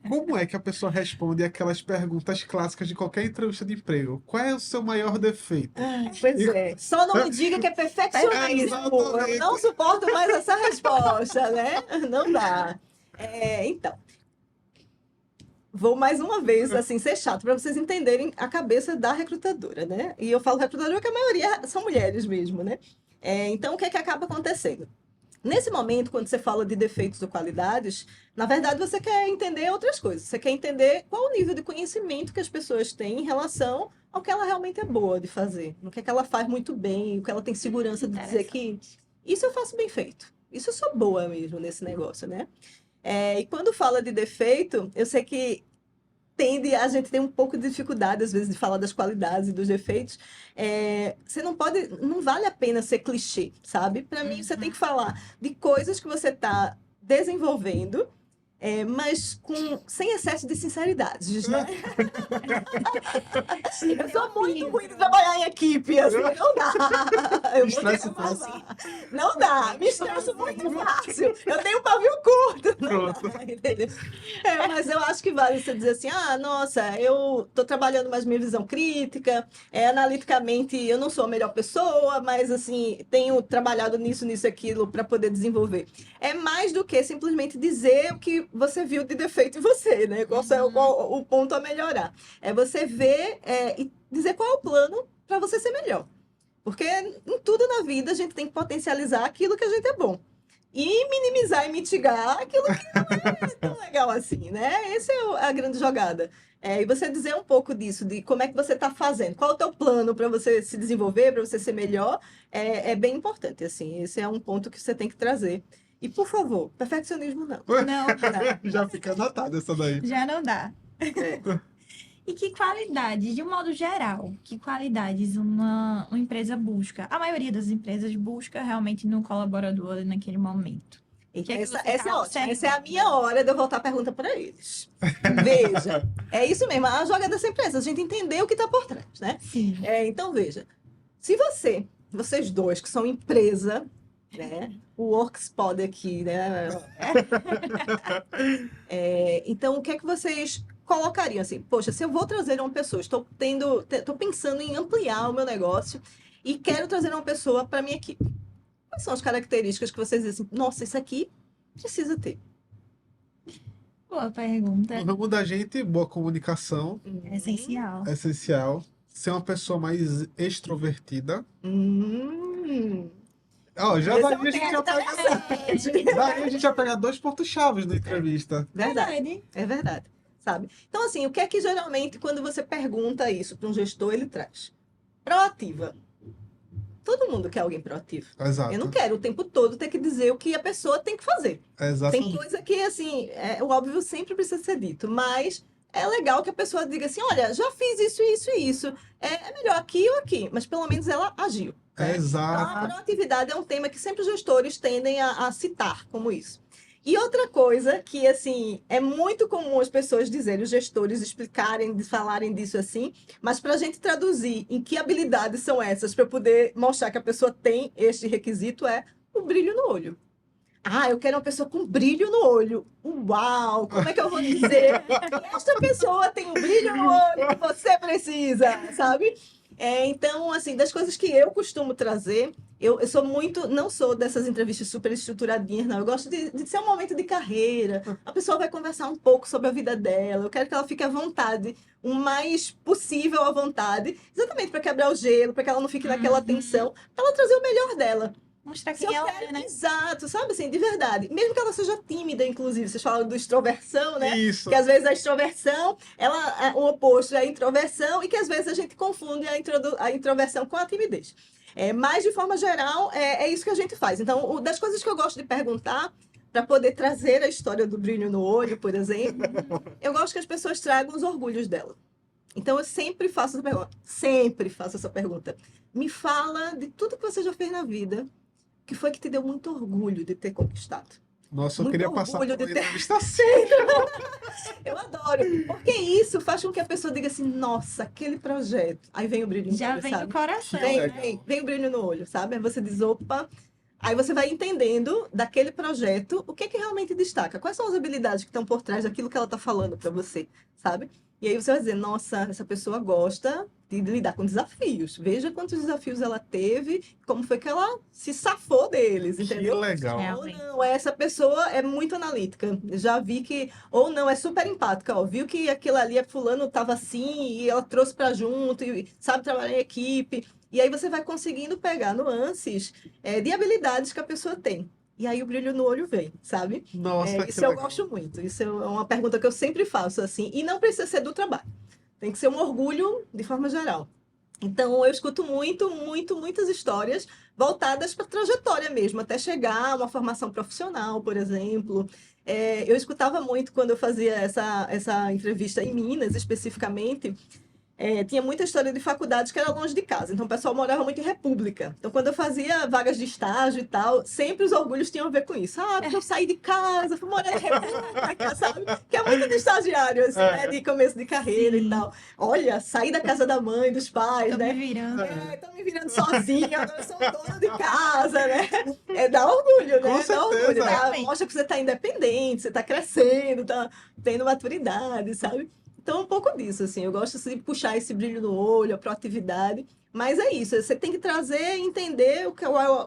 [SPEAKER 2] Como é que a pessoa responde aquelas perguntas clássicas de qualquer entrevista de emprego? Qual é o seu maior defeito?
[SPEAKER 3] Pois é. Só não me diga que é perfeccionismo. Eu não suporto mais essa resposta, né? Não dá. Então, vou mais uma vez, assim, ser chato, para vocês entenderem a cabeça da recrutadora, né? E eu falo recrutadora porque a maioria são mulheres mesmo, né? Então, o que é que acaba acontecendo? Nesse momento, quando você fala de defeitos ou qualidades, na verdade você quer entender outras coisas. Você quer entender qual o nível de conhecimento que as pessoas têm em relação ao que ela realmente é boa de fazer, no que é que ela faz muito bem, o que ela tem segurança de dizer que isso eu faço bem feito. Isso eu sou boa mesmo nesse negócio, né? E quando fala de defeito, eu sei que a gente tem um pouco de dificuldade, às vezes, de falar das qualidades e dos defeitos. Você não vale a pena ser clichê, sabe? Para mim, você tem que falar de coisas que você está desenvolvendo, mas sem excesso de sinceridade, né? Eu sou muito ruim de trabalhar em equipe, assim, não dá. Eu vou ter que falar. Não dá, me estresso muito fácil. Eu tenho um pavio curto.
[SPEAKER 2] Pronto.
[SPEAKER 3] Entendeu? Mas eu acho que vale você dizer assim, nossa, eu estou trabalhando mais minha visão crítica, analiticamente eu não sou a melhor pessoa, mas assim, tenho trabalhado nisso, aquilo, para poder desenvolver. É mais do que simplesmente dizer o que você viu de defeito em você, né? Qual é o ponto a melhorar. É você ver e dizer qual é o plano para você ser melhor. Porque em tudo na vida a gente tem que potencializar aquilo que a gente é bom. E minimizar e mitigar aquilo que não é tão legal assim, né? Essa é a grande jogada. E você dizer um pouco disso, de como é que você está fazendo, qual é o teu plano para você se desenvolver, para você ser melhor, é bem importante, assim. Esse é um ponto que você tem que trazer. E, por favor, perfeccionismo não.
[SPEAKER 1] Não,
[SPEAKER 2] Já fica anotada essa daí.
[SPEAKER 1] já não dá. E que qualidades, de um modo geral, que qualidades uma empresa busca? A maioria das empresas busca realmente no colaborador ali naquele momento.
[SPEAKER 3] Essa é ótima. Essa é a minha hora de eu voltar a pergunta para eles. Veja, é isso mesmo, a jogada dessa empresa, a gente entender o que está por trás, né?
[SPEAKER 1] Sim.
[SPEAKER 3] Então, veja, se vocês dois que são empresa, né? O Workspod aqui, né? Então, o que é que vocês colocariam assim? Poxa, se eu vou trazer uma pessoa, estou pensando em ampliar o meu negócio e quero trazer uma pessoa para minha equipe. Quais são as características que vocês dizem assim, nossa, isso aqui precisa ter?
[SPEAKER 1] Boa pergunta.
[SPEAKER 2] No ramo da gente, boa comunicação
[SPEAKER 1] É essencial.
[SPEAKER 2] é essencial. Ser uma pessoa mais extrovertida. Já
[SPEAKER 3] Esse
[SPEAKER 2] daí
[SPEAKER 3] é um
[SPEAKER 2] a gente já
[SPEAKER 3] tema
[SPEAKER 2] pega, daí a gente já pega dois pontos-chave na entrevista.
[SPEAKER 3] Verdade. É verdade, sabe? Então, assim, o que é que geralmente, quando você pergunta isso para um gestor, ele traz? Proativa. Todo mundo quer alguém proativo.
[SPEAKER 2] Exato.
[SPEAKER 3] Eu não quero o tempo todo ter que dizer o que a pessoa tem que fazer. Tem
[SPEAKER 2] Exatamente.
[SPEAKER 3] coisa que, assim, o óbvio sempre precisa ser dito, mas é legal que a pessoa diga assim, olha, já fiz isso, isso e isso. É melhor aqui ou aqui, mas pelo menos ela agiu, né? Então, a
[SPEAKER 2] Exato.
[SPEAKER 3] proatividade é um tema que sempre os gestores tendem a citar como isso. E outra coisa que, assim, é muito comum as pessoas dizerem, os gestores explicarem, falarem disso assim, mas para a gente traduzir em que habilidades são essas para poder mostrar que a pessoa tem este requisito é o brilho no olho. Ah, eu quero uma pessoa com brilho no olho. Uau! Como é que eu vou dizer que esta pessoa tem um brilho no olho que você precisa, sabe? Então, assim, das coisas que eu costumo trazer, eu sou muito, não sou dessas entrevistas super estruturadinhas, não. Eu gosto de ser um momento de carreira. A pessoa vai conversar um pouco sobre a vida dela. Eu quero que ela fique à vontade, o mais possível à vontade, exatamente para quebrar o gelo, para que ela não fique naquela tensão, para ela trazer o melhor dela.
[SPEAKER 1] Mostrar
[SPEAKER 3] Se
[SPEAKER 1] quem
[SPEAKER 3] eu
[SPEAKER 1] ela
[SPEAKER 3] quero,
[SPEAKER 1] é, né?
[SPEAKER 3] exato, sabe assim, de verdade. Mesmo que ela seja tímida, inclusive, vocês falam do extroversão, né?
[SPEAKER 2] Isso.
[SPEAKER 3] Que às vezes a extroversão, o oposto é a introversão, e que às vezes a gente confunde a introversão com a timidez. Mas, de forma geral, é isso que a gente faz. Então, das coisas que eu gosto de perguntar, para poder trazer a história do brilho no olho, por exemplo, eu gosto que as pessoas tragam os orgulhos dela. Então, eu sempre faço essa pergunta. Sempre faço essa pergunta. Me fala de tudo que você já fez na vida que foi que te deu muito orgulho de ter conquistado.
[SPEAKER 2] Nossa, eu
[SPEAKER 3] Muito
[SPEAKER 2] queria passar por
[SPEAKER 3] orgulho
[SPEAKER 2] uma
[SPEAKER 3] de ter.
[SPEAKER 2] entrevista assim.
[SPEAKER 3] Eu adoro. Porque isso faz com que a pessoa diga assim, nossa, aquele projeto. Aí vem o brilho no
[SPEAKER 1] Já
[SPEAKER 3] olho,
[SPEAKER 1] vem do
[SPEAKER 3] sabe?
[SPEAKER 1] coração,
[SPEAKER 2] Que
[SPEAKER 3] Vem,
[SPEAKER 1] né?
[SPEAKER 2] legal.
[SPEAKER 3] vem o brilho no olho, sabe? Aí você diz, opa. Aí você vai entendendo daquele projeto o que é que realmente destaca. Quais são as habilidades que estão por trás daquilo que ela está falando para você, sabe? E aí você vai dizer, nossa, essa pessoa gosta de lidar com desafios. Veja quantos desafios ela teve, como foi que ela se safou deles,
[SPEAKER 2] Que
[SPEAKER 3] entendeu?
[SPEAKER 2] legal.
[SPEAKER 3] Ou
[SPEAKER 1] Realmente.
[SPEAKER 3] não, essa pessoa é muito analítica. Já vi que, ou não, é super empática, ó. Viu que aquilo ali, a fulano estava assim, e ela trouxe para junto, e sabe trabalhar em equipe. E aí você vai conseguindo pegar nuances de habilidades que a pessoa tem. E aí o brilho no olho vem, sabe?
[SPEAKER 2] Nossa, que
[SPEAKER 3] Isso eu
[SPEAKER 2] legal.
[SPEAKER 3] gosto muito. Isso é uma pergunta que eu sempre faço, assim. E não precisa ser do trabalho. Tem que ser um orgulho de forma geral. Então, eu escuto muitas histórias voltadas para a trajetória mesmo, até chegar a uma formação profissional, por exemplo. Eu escutava muito quando eu fazia essa entrevista em Minas, especificamente. Tinha muita história de faculdades que era longe de casa, então o pessoal morava muito em república. Então, quando eu fazia vagas de estágio e tal, sempre os orgulhos tinham a ver com isso. Ah, porque eu saí de casa, fui morar em república, sabe? Que é muito de estagiário, assim, né? De começo de carreira e
[SPEAKER 1] Sim.
[SPEAKER 3] tal. Olha, saí da casa da mãe, dos pais,
[SPEAKER 1] Tô me
[SPEAKER 3] né?
[SPEAKER 1] virando.
[SPEAKER 3] Tô me virando sozinha, agora eu sou dona de casa, né? Dá orgulho,
[SPEAKER 2] Com
[SPEAKER 3] né? Dá orgulho,
[SPEAKER 2] certeza.
[SPEAKER 1] Realmente.
[SPEAKER 3] mostra que você tá independente, você tá crescendo, tá tendo maturidade, sabe? Então, um pouco disso, assim, eu gosto assim, de puxar esse brilho no olho, a proatividade, mas é isso, você tem que trazer e entender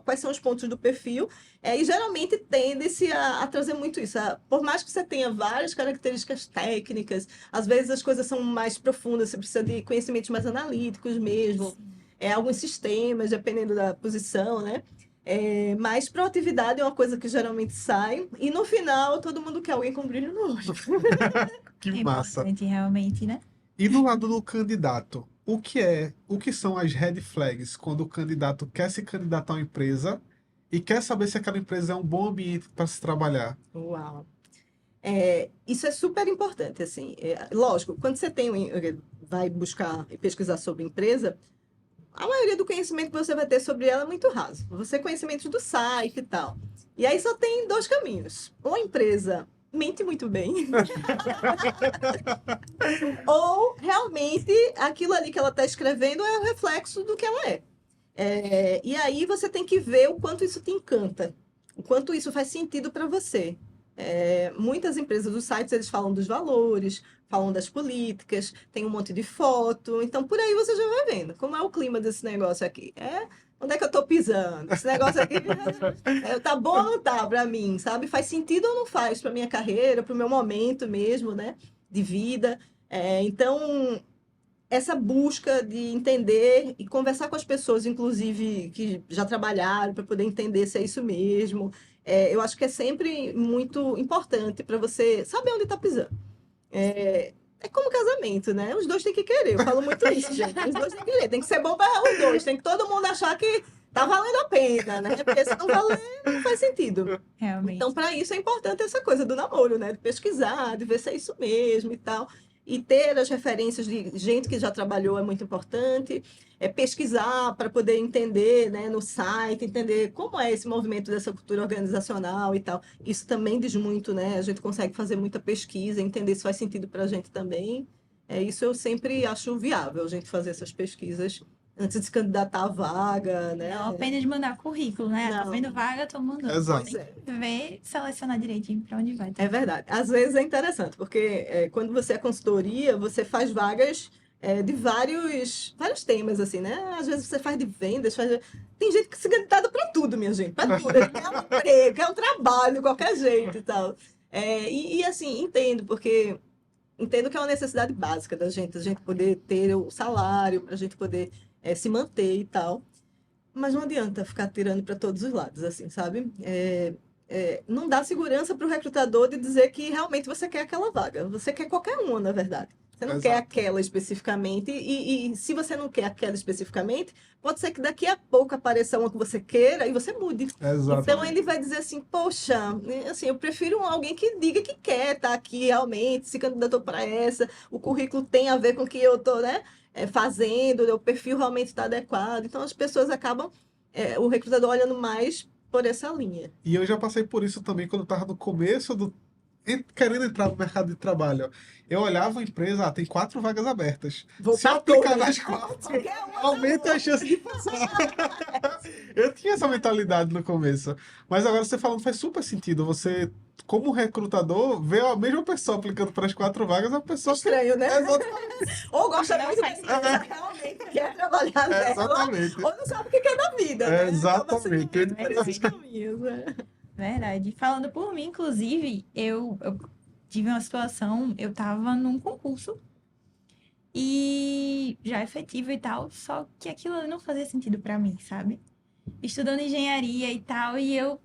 [SPEAKER 3] quais são os pontos do perfil, e geralmente tende-se a trazer muito isso. Por mais que você tenha várias características técnicas, às vezes as coisas são mais profundas, você precisa de conhecimentos mais analíticos mesmo, alguns sistemas, dependendo da posição, né? Mas proatividade é uma coisa que geralmente sai, e no final todo mundo quer alguém com brilho no olho.
[SPEAKER 2] Que
[SPEAKER 1] É
[SPEAKER 2] massa.
[SPEAKER 1] importante, realmente, né?
[SPEAKER 2] E do lado do candidato, o que são as red flags quando o candidato quer se candidatar a uma empresa e quer saber se aquela empresa é um bom ambiente para se trabalhar?
[SPEAKER 3] Uau! Isso é super importante, assim. Lógico, quando você vai buscar e pesquisar sobre empresa, a maioria do conhecimento que você vai ter sobre ela é muito raso. Você conhecimentos do site e tal. E aí só tem dois caminhos. Ou a empresa mente muito bem, ou realmente aquilo ali que ela está escrevendo é o reflexo do que ela é. E aí você tem que ver o quanto isso te encanta, o quanto isso faz sentido para você. Muitas empresas dos sites, eles falam dos valores, falam das políticas, tem um monte de foto, então por aí você já vai vendo como é o clima desse negócio aqui. Onde é que eu estou pisando? Esse negócio aqui tá bom ou não tá para mim, sabe? Faz sentido ou não faz para minha carreira, para o meu momento mesmo, né? De vida. Então, essa busca de entender e conversar com as pessoas, inclusive, que já trabalharam, para poder entender se é isso mesmo. Eu acho que é sempre muito importante para você saber onde está pisando. É como casamento, né? Os dois têm que querer. Eu falo muito isso, gente. Os dois têm que querer. Tem que ser bom para os dois. Tem que todo mundo achar que tá valendo a pena, né? Porque se não valer, não faz sentido.
[SPEAKER 1] Realmente.
[SPEAKER 3] Então, para isso é importante essa coisa do namoro, né? De pesquisar, de ver se é isso mesmo e tal. e ter as referências de gente que já trabalhou é muito importante, pesquisar para poder entender, né, no site, entender como é esse movimento dessa cultura organizacional e tal. Isso também diz muito, né? A gente consegue fazer muita pesquisa, entender se faz sentido para a gente também. Isso eu sempre acho viável, a gente fazer essas pesquisas antes de se candidatar à vaga, né?
[SPEAKER 1] Não apenas mandar currículo, né? Tô
[SPEAKER 3] Não.
[SPEAKER 1] vendo vaga, tô mandando.
[SPEAKER 2] Exato.
[SPEAKER 3] Pois é.
[SPEAKER 1] Ver, selecionar direitinho pra onde vai.
[SPEAKER 3] É verdade. Às vezes é interessante, porque quando você é consultoria, você faz vagas de vários temas, assim, né? Às vezes você faz de vendas, tem gente que se candidata para tudo, minha gente, para tudo. Ele quer um emprego, quer um trabalho, de qualquer jeito e tal. Assim, entendo que é uma necessidade básica da gente, a gente poder ter o salário, para a gente poder se manter e tal. Mas não adianta ficar tirando para todos os lados, assim, sabe? Não dá segurança para o recrutador de dizer que realmente você quer aquela vaga. Você quer qualquer uma, na verdade. Você não quer
[SPEAKER 2] Exato.
[SPEAKER 3] aquela especificamente. E se você não quer aquela especificamente, pode ser que daqui a pouco apareça uma que você queira e você mude. Então
[SPEAKER 2] Exatamente.
[SPEAKER 3] ele vai dizer assim, poxa, assim, eu prefiro alguém que diga que quer estar aqui realmente, se candidatou para essa, o currículo tem a ver com o que eu estou, né, fazendo, o perfil realmente está adequado. Então as pessoas acabam, o recrutador olhando mais por essa linha.
[SPEAKER 2] E eu já passei por isso também quando eu estava no começo querendo entrar no mercado de trabalho. Eu olhava a empresa, tem 4 vagas abertas.
[SPEAKER 3] Vou
[SPEAKER 2] Se eu
[SPEAKER 3] pra
[SPEAKER 2] aplicar
[SPEAKER 3] todas.
[SPEAKER 2] nas 4,
[SPEAKER 3] Qualquer uma
[SPEAKER 2] aumenta a chance de passar. Eu tinha essa mentalidade no começo. Mas agora você falando faz super sentido. Você, como recrutador, vê a mesma pessoa aplicando para as 4 vagas, a pessoa.
[SPEAKER 3] estranho, né?
[SPEAKER 2] Exatamente.
[SPEAKER 3] Ou gosta
[SPEAKER 1] Não
[SPEAKER 3] muito
[SPEAKER 1] faz
[SPEAKER 3] da empresa, realmente quer trabalhar nela,
[SPEAKER 2] Exatamente.
[SPEAKER 3] ou não sabe o que quer da vida, né? Acaba sendo
[SPEAKER 2] Exatamente.
[SPEAKER 3] muito por esses caminhos, né?
[SPEAKER 1] Verdade. Falando por mim, inclusive, eu tive uma situação, eu tava num concurso e já efetivo e tal, só que aquilo ali não fazia sentido pra mim, sabe? Estudando engenharia e tal, e eu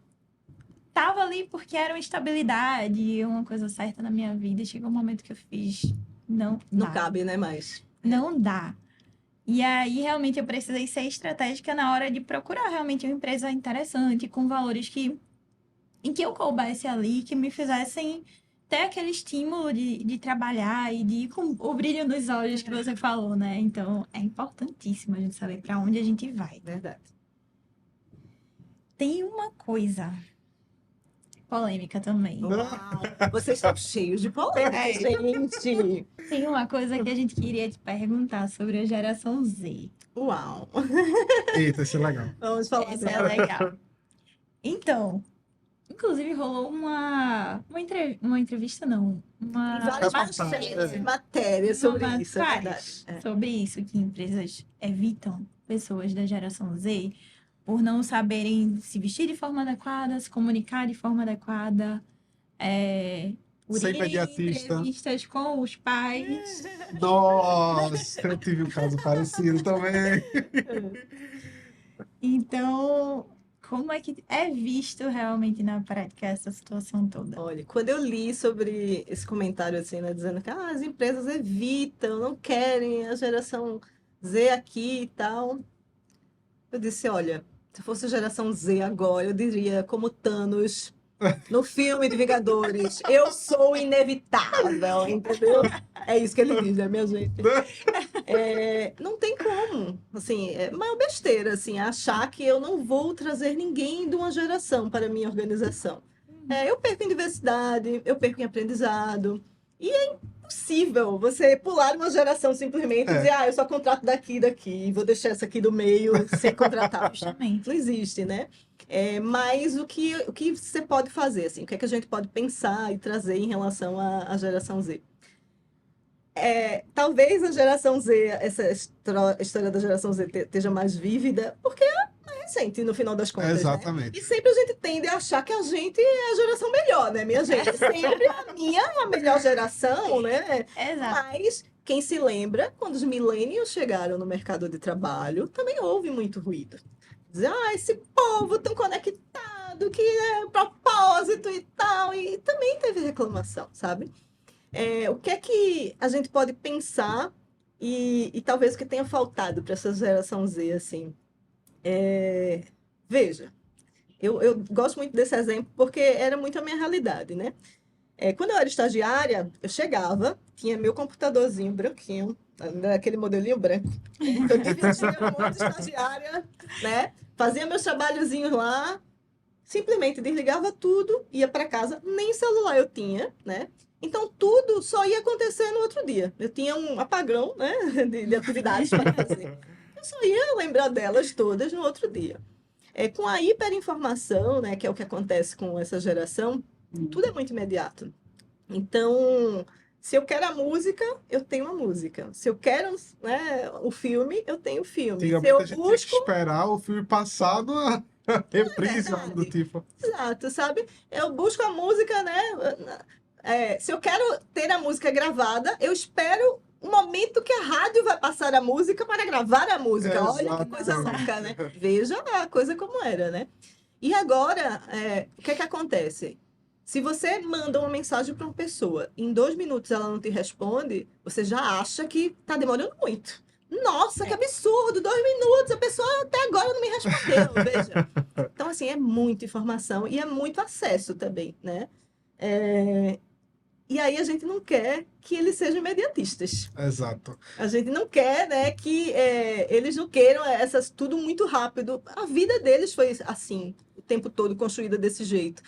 [SPEAKER 1] tava ali porque era uma estabilidade, uma coisa certa na minha vida, e chegou um momento que eu fiz, não
[SPEAKER 3] Não
[SPEAKER 1] dá,
[SPEAKER 3] cabe, né, mais.
[SPEAKER 1] não dá. E aí, realmente, eu precisei ser estratégica na hora de procurar realmente uma empresa interessante, com valores em que eu coubesse ali, que me fizessem ter aquele estímulo de trabalhar e de ir com o brilho nos olhos que você falou, né? Então, é importantíssimo a gente saber para onde a gente vai.
[SPEAKER 3] Verdade.
[SPEAKER 1] Tem uma coisa polêmica também.
[SPEAKER 3] Uau, vocês estão cheios de polêmica, gente.
[SPEAKER 1] Tem uma coisa que a gente queria te perguntar sobre a geração Z.
[SPEAKER 3] Uau.
[SPEAKER 2] Eita, isso é legal.
[SPEAKER 3] Vamos falar
[SPEAKER 1] Essa é
[SPEAKER 3] dela.
[SPEAKER 1] legal. Então, inclusive rolou uma entrevista, não, uma
[SPEAKER 3] Várias
[SPEAKER 2] Reportagem.
[SPEAKER 3] matérias sobre
[SPEAKER 1] Uma-
[SPEAKER 3] isso, é verdade.
[SPEAKER 1] várias sobre isso, que empresas evitam pessoas da geração Z por não saberem se vestir de forma adequada, se comunicar de forma adequada, por
[SPEAKER 2] Ser
[SPEAKER 1] irem em
[SPEAKER 2] imediatista.
[SPEAKER 1] entrevistas com os pais.
[SPEAKER 2] Nossa, eu tive um caso parecido também.
[SPEAKER 1] Então, como é que é visto realmente na prática essa situação toda?
[SPEAKER 3] Olha, quando eu li sobre esse comentário assim, né, dizendo que as empresas evitam, não querem a geração Z aqui e tal, eu disse, olha, se fosse a geração Z agora, eu diria como Thanos no filme de Vingadores, eu sou inevitável, entendeu? É isso que ele diz, né, minha gente? Não tem como, assim, é maior besteira, assim, achar que eu não vou trazer ninguém de uma geração para a minha organização. Eu perco em diversidade, eu perco em aprendizado, e é impossível você pular uma geração simplesmente e dizer, eu só contrato daqui, e vou deixar essa aqui do meio ser contratada.
[SPEAKER 1] Justamente.
[SPEAKER 3] Não existe, né? Mas o que você pode fazer, assim, o que é que a gente pode pensar e trazer em relação à geração Z? Talvez a geração Z, essa história da geração Z esteja mais vívida, porque é mais recente, no final das contas, né?
[SPEAKER 2] Exatamente.
[SPEAKER 3] E sempre a gente tende a achar que a gente é a geração melhor, né, minha gente? Sempre a minha é a melhor geração, né?
[SPEAKER 1] Exato.
[SPEAKER 3] Mas quem se lembra, quando os millennials chegaram no mercado de trabalho, também houve muito ruído. Dizer, esse povo tão conectado, que é propósito e tal, e também teve reclamação, sabe? O que é que a gente pode pensar e talvez o que tenha faltado para essa geração Z, assim? Veja, eu gosto muito desse exemplo porque era muito a minha realidade, né? Quando eu era estagiária, eu chegava, tinha meu computadorzinho branquinho, aquele modelinho branco. Eu dividia um monte de estagiária, né? Fazia meus trabalhozinhos lá, simplesmente desligava tudo, ia para casa, nem celular eu tinha, né? Então tudo só ia acontecer no outro dia. Eu tinha um apagão, né, de atividades para fazer. Eu só ia lembrar delas todas no outro dia. Com a hiperinformação, né, que é o que acontece com essa geração, tudo é muito imediato. Então, se eu quero a música, eu tenho a música. Se eu quero, né, o filme, eu tenho o filme. Se
[SPEAKER 2] Antigamente
[SPEAKER 3] eu
[SPEAKER 2] a gente tinha que
[SPEAKER 3] busco,
[SPEAKER 2] esperar o filme passado a reprise, algo do
[SPEAKER 3] verdade.
[SPEAKER 2] tipo.
[SPEAKER 3] Exato, sabe? Eu busco a música, né? Se eu quero ter a música gravada, eu espero o momento que a rádio vai passar a música para gravar a música. Olha que coisa
[SPEAKER 2] Exatamente.
[SPEAKER 3] louca, né? Veja a coisa como era, né? E agora, o que é que acontece? Se você manda uma mensagem para uma pessoa, em 2 minutos ela não te responde, você já acha que está demorando muito. Nossa, que absurdo! 2 minutos, a pessoa até agora não me respondeu, veja. Então, assim, é muita informação e é muito acesso também, né? É, E aí a gente não quer que eles sejam imediatistas.
[SPEAKER 2] Exato.
[SPEAKER 3] A gente não quer, né, que eles não queiram essas tudo muito rápido. A vida deles foi assim, o tempo todo construída desse jeito.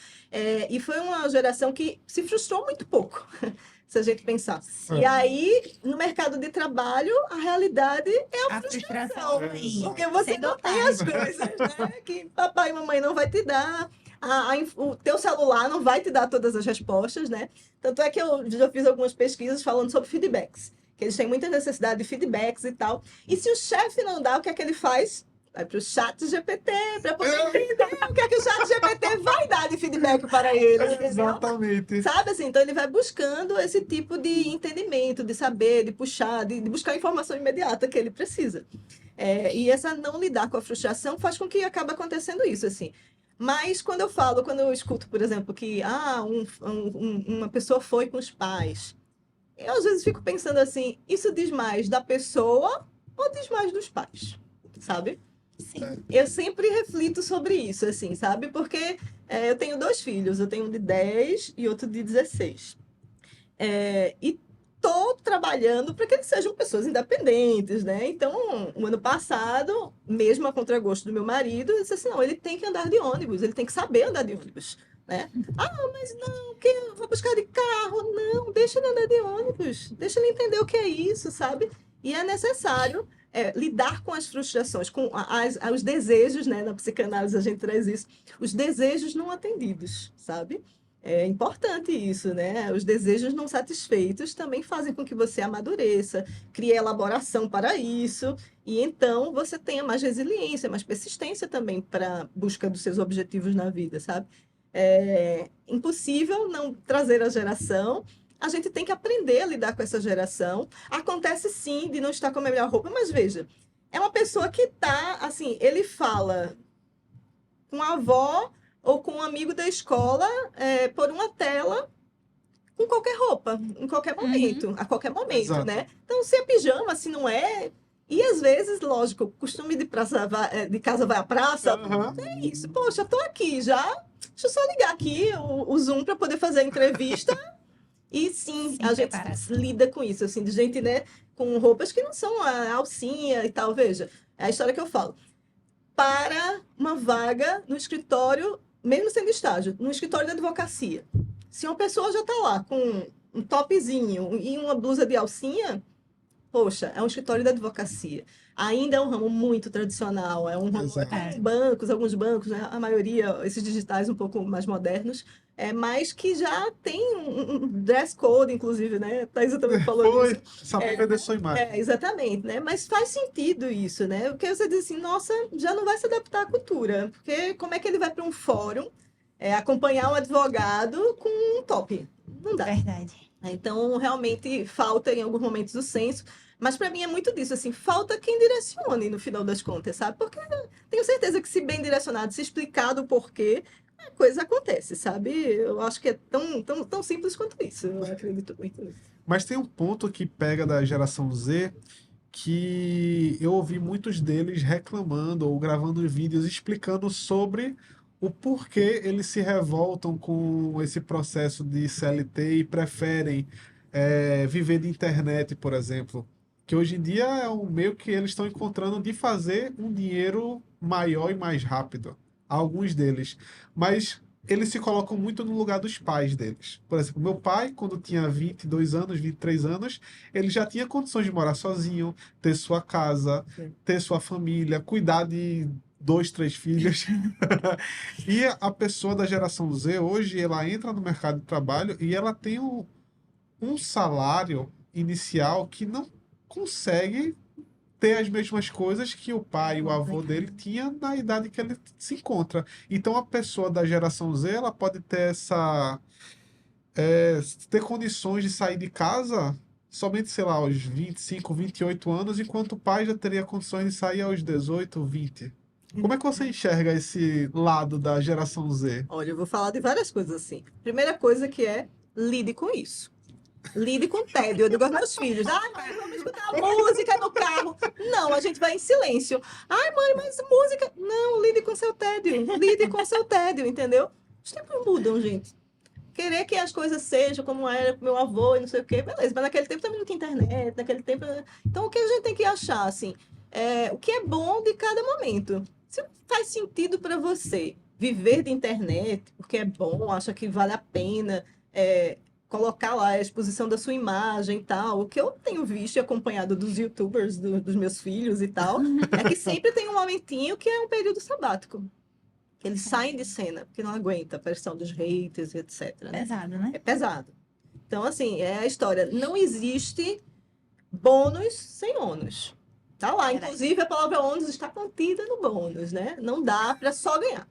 [SPEAKER 3] E foi uma geração que se frustrou muito pouco, se a gente pensar. E aí, no mercado de trabalho, a realidade é a
[SPEAKER 1] A frustração
[SPEAKER 3] frustração.
[SPEAKER 1] aí,
[SPEAKER 3] Porque você
[SPEAKER 1] cedo
[SPEAKER 3] não
[SPEAKER 1] ou
[SPEAKER 3] tem as
[SPEAKER 1] tarde.
[SPEAKER 3] coisas, né, que papai e mamãe não vai te dar. O teu celular não vai te dar todas as respostas, né? Tanto é que eu já fiz algumas pesquisas falando sobre feedbacks, que eles têm muita necessidade de feedbacks e tal. E se o chefe não dá, o que é que ele faz? Vai para o chat GPT para poder entender o que é que o chat GPT vai dar de feedback para ele. Entendeu?
[SPEAKER 2] Exatamente.
[SPEAKER 3] Sabe assim? Então ele vai buscando esse tipo de entendimento, de saber, de puxar, de buscar a informação imediata que ele precisa. E essa não lidar com a frustração faz com que acabe acontecendo isso, assim. Mas quando eu escuto, por exemplo, que uma pessoa foi com os pais, eu às vezes fico pensando assim, isso diz mais da pessoa ou diz mais dos pais, sabe?
[SPEAKER 1] Sim.
[SPEAKER 3] Eu sempre reflito sobre isso, assim, sabe? Porque eu tenho 2 filhos, eu tenho um de 10 e outro de 16. E estou trabalhando para que eles sejam pessoas independentes, né? Então, o ano passado, mesmo a contragosto do meu marido, eu disse assim, não, ele tem que andar de ônibus, ele tem que saber andar de ônibus, né? Ah, mas não, que eu vou buscar de carro. Não, deixa ele andar de ônibus, deixa ele entender o que é isso, sabe? E é necessário lidar com as frustrações, com os desejos, né? Na psicanálise a gente traz isso, os desejos não atendidos, sabe? É importante isso, né? Os desejos não satisfeitos também fazem com que você amadureça, crie elaboração para isso, e então você tenha mais resiliência, mais persistência também para busca dos seus objetivos na vida, sabe? É impossível não trazer a geração. A gente tem que aprender a lidar com essa geração. Acontece sim de não estar com a melhor roupa, mas veja, é uma pessoa que está, assim, ele fala com a avó ou com um amigo da escola por uma tela com qualquer roupa, em qualquer
[SPEAKER 1] Uhum.
[SPEAKER 3] momento, a qualquer momento,
[SPEAKER 2] Exato.
[SPEAKER 3] né? Então, se é pijama, se não é. E às vezes, lógico, o costume de casa vai à praça,
[SPEAKER 2] Aham.
[SPEAKER 3] é isso. Poxa, tô aqui já. Deixa eu só ligar aqui o Zoom para poder fazer a entrevista. E sim,
[SPEAKER 1] Sem
[SPEAKER 3] a gente
[SPEAKER 1] preparação.
[SPEAKER 3] lida com isso, assim, de gente, né, com roupas que não são a alcinha e tal. Veja, é a história que eu falo para uma vaga no escritório, mesmo sendo estágio, no escritório da advocacia. Se uma pessoa já está lá com um topzinho e uma blusa de alcinha, poxa, é um escritório da advocacia. Ainda é um ramo muito tradicional, é um ramo,
[SPEAKER 2] Exato.
[SPEAKER 3] tem bancos, alguns bancos, né? A maioria, esses digitais um pouco mais modernos, mas que já tem um dress code, inclusive, né? Thaisa também falou disso.
[SPEAKER 2] Foi. Saber vender sua imagem.
[SPEAKER 3] Exatamente, né? Mas faz sentido isso, né? Porque você diz assim, nossa, já não vai se adaptar à cultura. Porque como é que ele vai para um fórum acompanhar um advogado com um top? Não dá.
[SPEAKER 1] Verdade.
[SPEAKER 3] Então, realmente, falta em alguns momentos o senso. Mas para mim é muito disso, assim, falta quem direcione no final das contas, sabe? Porque tenho certeza que se bem direcionado, se explicado o porquê, a coisa acontece, sabe? Eu acho que é tão simples quanto isso. Eu acredito muito nisso.
[SPEAKER 2] Mas tem um ponto que pega da geração Z que eu ouvi muitos deles reclamando ou gravando vídeos explicando sobre o porquê eles se revoltam com esse processo de CLT e preferem viver de internet, por exemplo. Que hoje em dia é um meio que eles estão encontrando de fazer um dinheiro maior e mais rápido. Alguns deles. Mas eles se colocam muito no lugar dos pais deles. Por exemplo, meu pai, quando tinha 22 anos, 23 anos, ele já tinha condições de morar sozinho, ter sua casa,
[SPEAKER 3] Sim.
[SPEAKER 2] ter sua família, cuidar de dois, três filhos. E a pessoa da geração Z, hoje, ela entra no mercado de trabalho e ela tem um salário inicial que não consegue ter as mesmas coisas que o pai e o avô dele tinha na idade que ele se encontra. Então, a pessoa da geração Z, ela pode ter ter condições de sair de casa somente, sei lá, aos 25, 28 anos, enquanto o pai já teria condições de sair aos 18, 20. Como é que você enxerga esse lado da geração Z?
[SPEAKER 3] Olha, eu vou falar de várias coisas assim. Primeira coisa que é, lide com isso. Lide com o tédio. Eu digo aos meus filhos, ai, mãe, vamos escutar música no carro. Não, a gente vai em silêncio. Ai, mãe, mas música... Não, lide com seu tédio. Lide com seu tédio, entendeu? Os tempos mudam, gente. Querer que as coisas sejam como era com meu avô e não sei o quê, beleza. Mas naquele tempo também não tinha internet, naquele tempo... Então, o que a gente tem que achar, assim, o que é bom de cada momento. Se faz sentido para você viver de internet, porque é bom, acha que vale a pena... colocar lá a exposição da sua imagem e tal. O que eu tenho visto e acompanhado dos YouTubers, dos meus filhos e tal, é que sempre tem um momentinho que é um período sabático. Que eles saem de cena, porque não aguenta a pressão dos haters, etc. Né?
[SPEAKER 1] Pesado, né?
[SPEAKER 3] É pesado. Então, assim, é a história. Não existe bônus sem ônus. Tá lá.
[SPEAKER 1] Verdade.
[SPEAKER 3] Inclusive, a palavra ônus está contida no bônus, né? Não dá para só ganhar.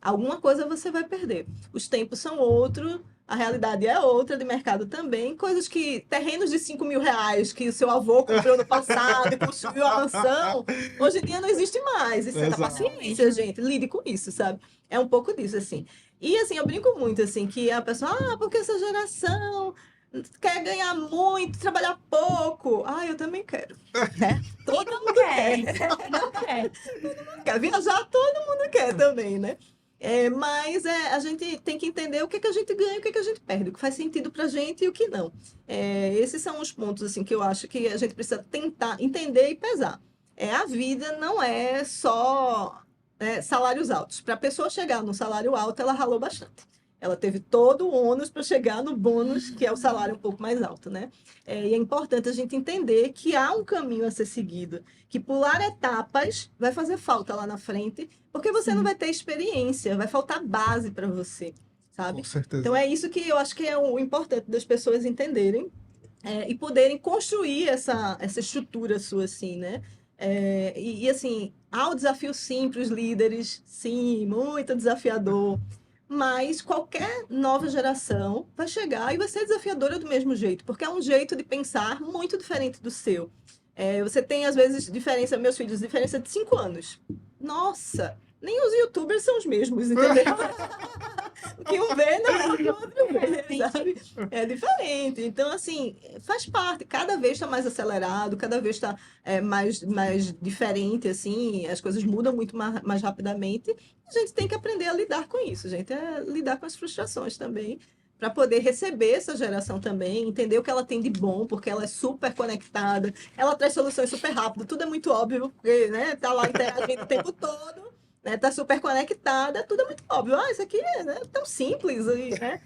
[SPEAKER 3] Alguma coisa você vai perder. Os tempos são outros, a realidade é outra de mercado também. Coisas que, terrenos de 5 mil reais que o seu avô comprou no passado e construiu a mansão, hoje em dia não existe mais. Isso é da
[SPEAKER 2] Exato.
[SPEAKER 3] paciência, gente. Lide com isso, sabe? É um pouco disso, assim. E, assim, eu brinco muito, assim, que a pessoa, porque essa geração quer ganhar muito, trabalhar pouco. Eu também quero. Né? Todo
[SPEAKER 1] Não
[SPEAKER 3] mundo
[SPEAKER 1] quer.
[SPEAKER 3] quer.
[SPEAKER 1] Não quer.
[SPEAKER 3] Quer viajar, todo mundo quer também, né? Mas a gente tem que entender o que a gente ganha e o que a gente perde, o que faz sentido para a gente e o que não. Esses são os pontos assim, que eu acho que a gente precisa tentar entender e pesar. A vida não é só salários altos. Para a pessoa chegar no salário alto, ela ralou bastante. Ela teve todo o ônus para chegar no bônus, que é o salário um pouco mais alto, né? E é importante a gente entender que há um caminho a ser seguido, que pular etapas vai fazer falta lá na frente, porque você não vai ter experiência, vai faltar base para você, sabe?
[SPEAKER 2] Com certeza.
[SPEAKER 3] Então é isso que eu acho que é o importante das pessoas entenderem e poderem construir essa estrutura sua, assim, né? Assim, há o desafio sim para os líderes, sim, muito desafiador. Mas qualquer nova geração vai chegar e vai ser desafiadora do mesmo jeito, porque é um jeito de pensar muito diferente do seu. Você tem, às vezes, diferença, meus filhos, diferença de 5 anos. Nossa, nem os YouTubers são os mesmos, entendeu? O que um vê não é o que o outro vê, sabe? É diferente. Então, assim, faz parte. Cada vez está mais acelerado, cada vez está mais diferente, assim, as coisas mudam muito mais rapidamente. A gente tem que aprender a lidar com isso, gente. Lidar com as frustrações também, para poder receber essa geração também, entender o que ela tem de bom, porque ela é super conectada, ela traz soluções super rápido, tudo é muito óbvio, porque, né, tá lá interagindo o tempo todo, né, tá super conectada, tudo é muito óbvio. Isso aqui é tão simples, né?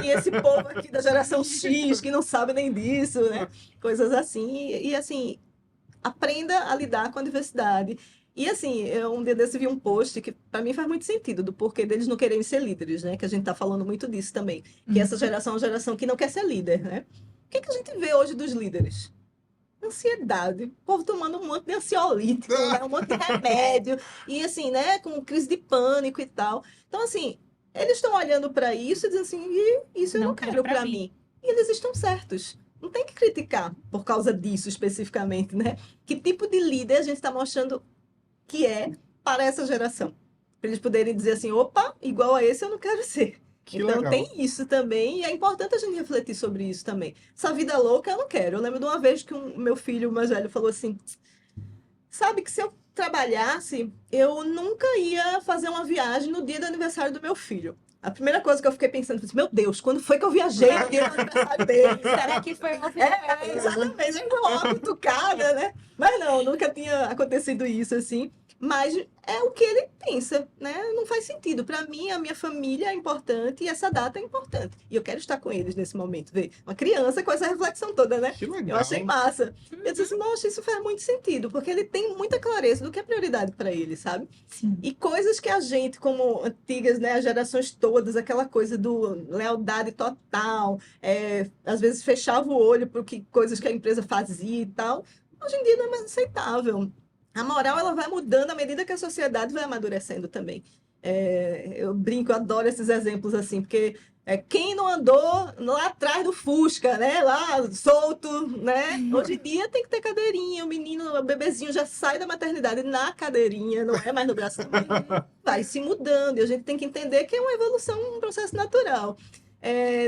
[SPEAKER 3] E esse povo aqui da geração X, que não sabe nem disso, né? Coisas assim. E assim, aprenda a lidar com a diversidade. E assim, eu um dia desse vi um post que para mim faz muito sentido, do porquê deles não quererem ser líderes, né? Que a gente tá falando muito disso também. Que essa geração é uma geração que não quer ser líder, né? O que a gente vê hoje dos líderes? Ansiedade, o povo tomando um monte de ansiolítico, né? Um monte de remédio, e assim, né? Com crise de pânico e tal. Então, assim, eles estão olhando para isso e dizendo assim, isso eu não quero para mim. E eles estão certos. Não tem que criticar por causa disso especificamente, né? Que tipo de líder a gente está mostrando que é para essa geração? Para eles poderem dizer assim, opa, igual a esse eu não quero ser.
[SPEAKER 2] Que
[SPEAKER 3] Então
[SPEAKER 2] legal.
[SPEAKER 3] tem isso também, e é importante a gente refletir sobre isso também. Essa vida louca eu não quero. Eu lembro de uma vez que o meu filho mais velho falou assim, sabe que se eu trabalhasse, eu nunca ia fazer uma viagem no dia do aniversário do meu filho. A primeira coisa que eu fiquei pensando, foi assim, meu Deus, quando foi que eu viajei no dia do aniversário dele?
[SPEAKER 1] Será que foi uma
[SPEAKER 3] Exatamente, eu uma cutucada, né? Mas não, nunca tinha acontecido isso assim. Mas é o que ele pensa, né? Não faz sentido. Para mim, a minha família é importante e essa data é importante. E eu quero estar com eles nesse momento. Ver uma criança com essa reflexão toda, né?
[SPEAKER 2] Que
[SPEAKER 3] Eu
[SPEAKER 2] legal.
[SPEAKER 3] achei massa. Eu disse assim, nossa, isso faz muito sentido, porque ele tem muita clareza do que é prioridade para ele, sabe?
[SPEAKER 1] Sim.
[SPEAKER 3] E coisas que a gente, como antigas, né, as gerações todas, aquela coisa do lealdade total, às vezes fechava o olho para coisas que a empresa fazia e tal, hoje em dia não é mais aceitável. A moral ela vai mudando à medida que a sociedade vai amadurecendo também. Eu brinco, eu adoro esses exemplos assim, porque quem não andou lá atrás do Fusca, né? Lá solto, né? Hoje em dia tem que ter cadeirinha, o menino, o bebezinho já sai da maternidade na cadeirinha, não é mais no braço da mãe. Vai se mudando, e a gente tem que entender que é uma evolução, um processo natural.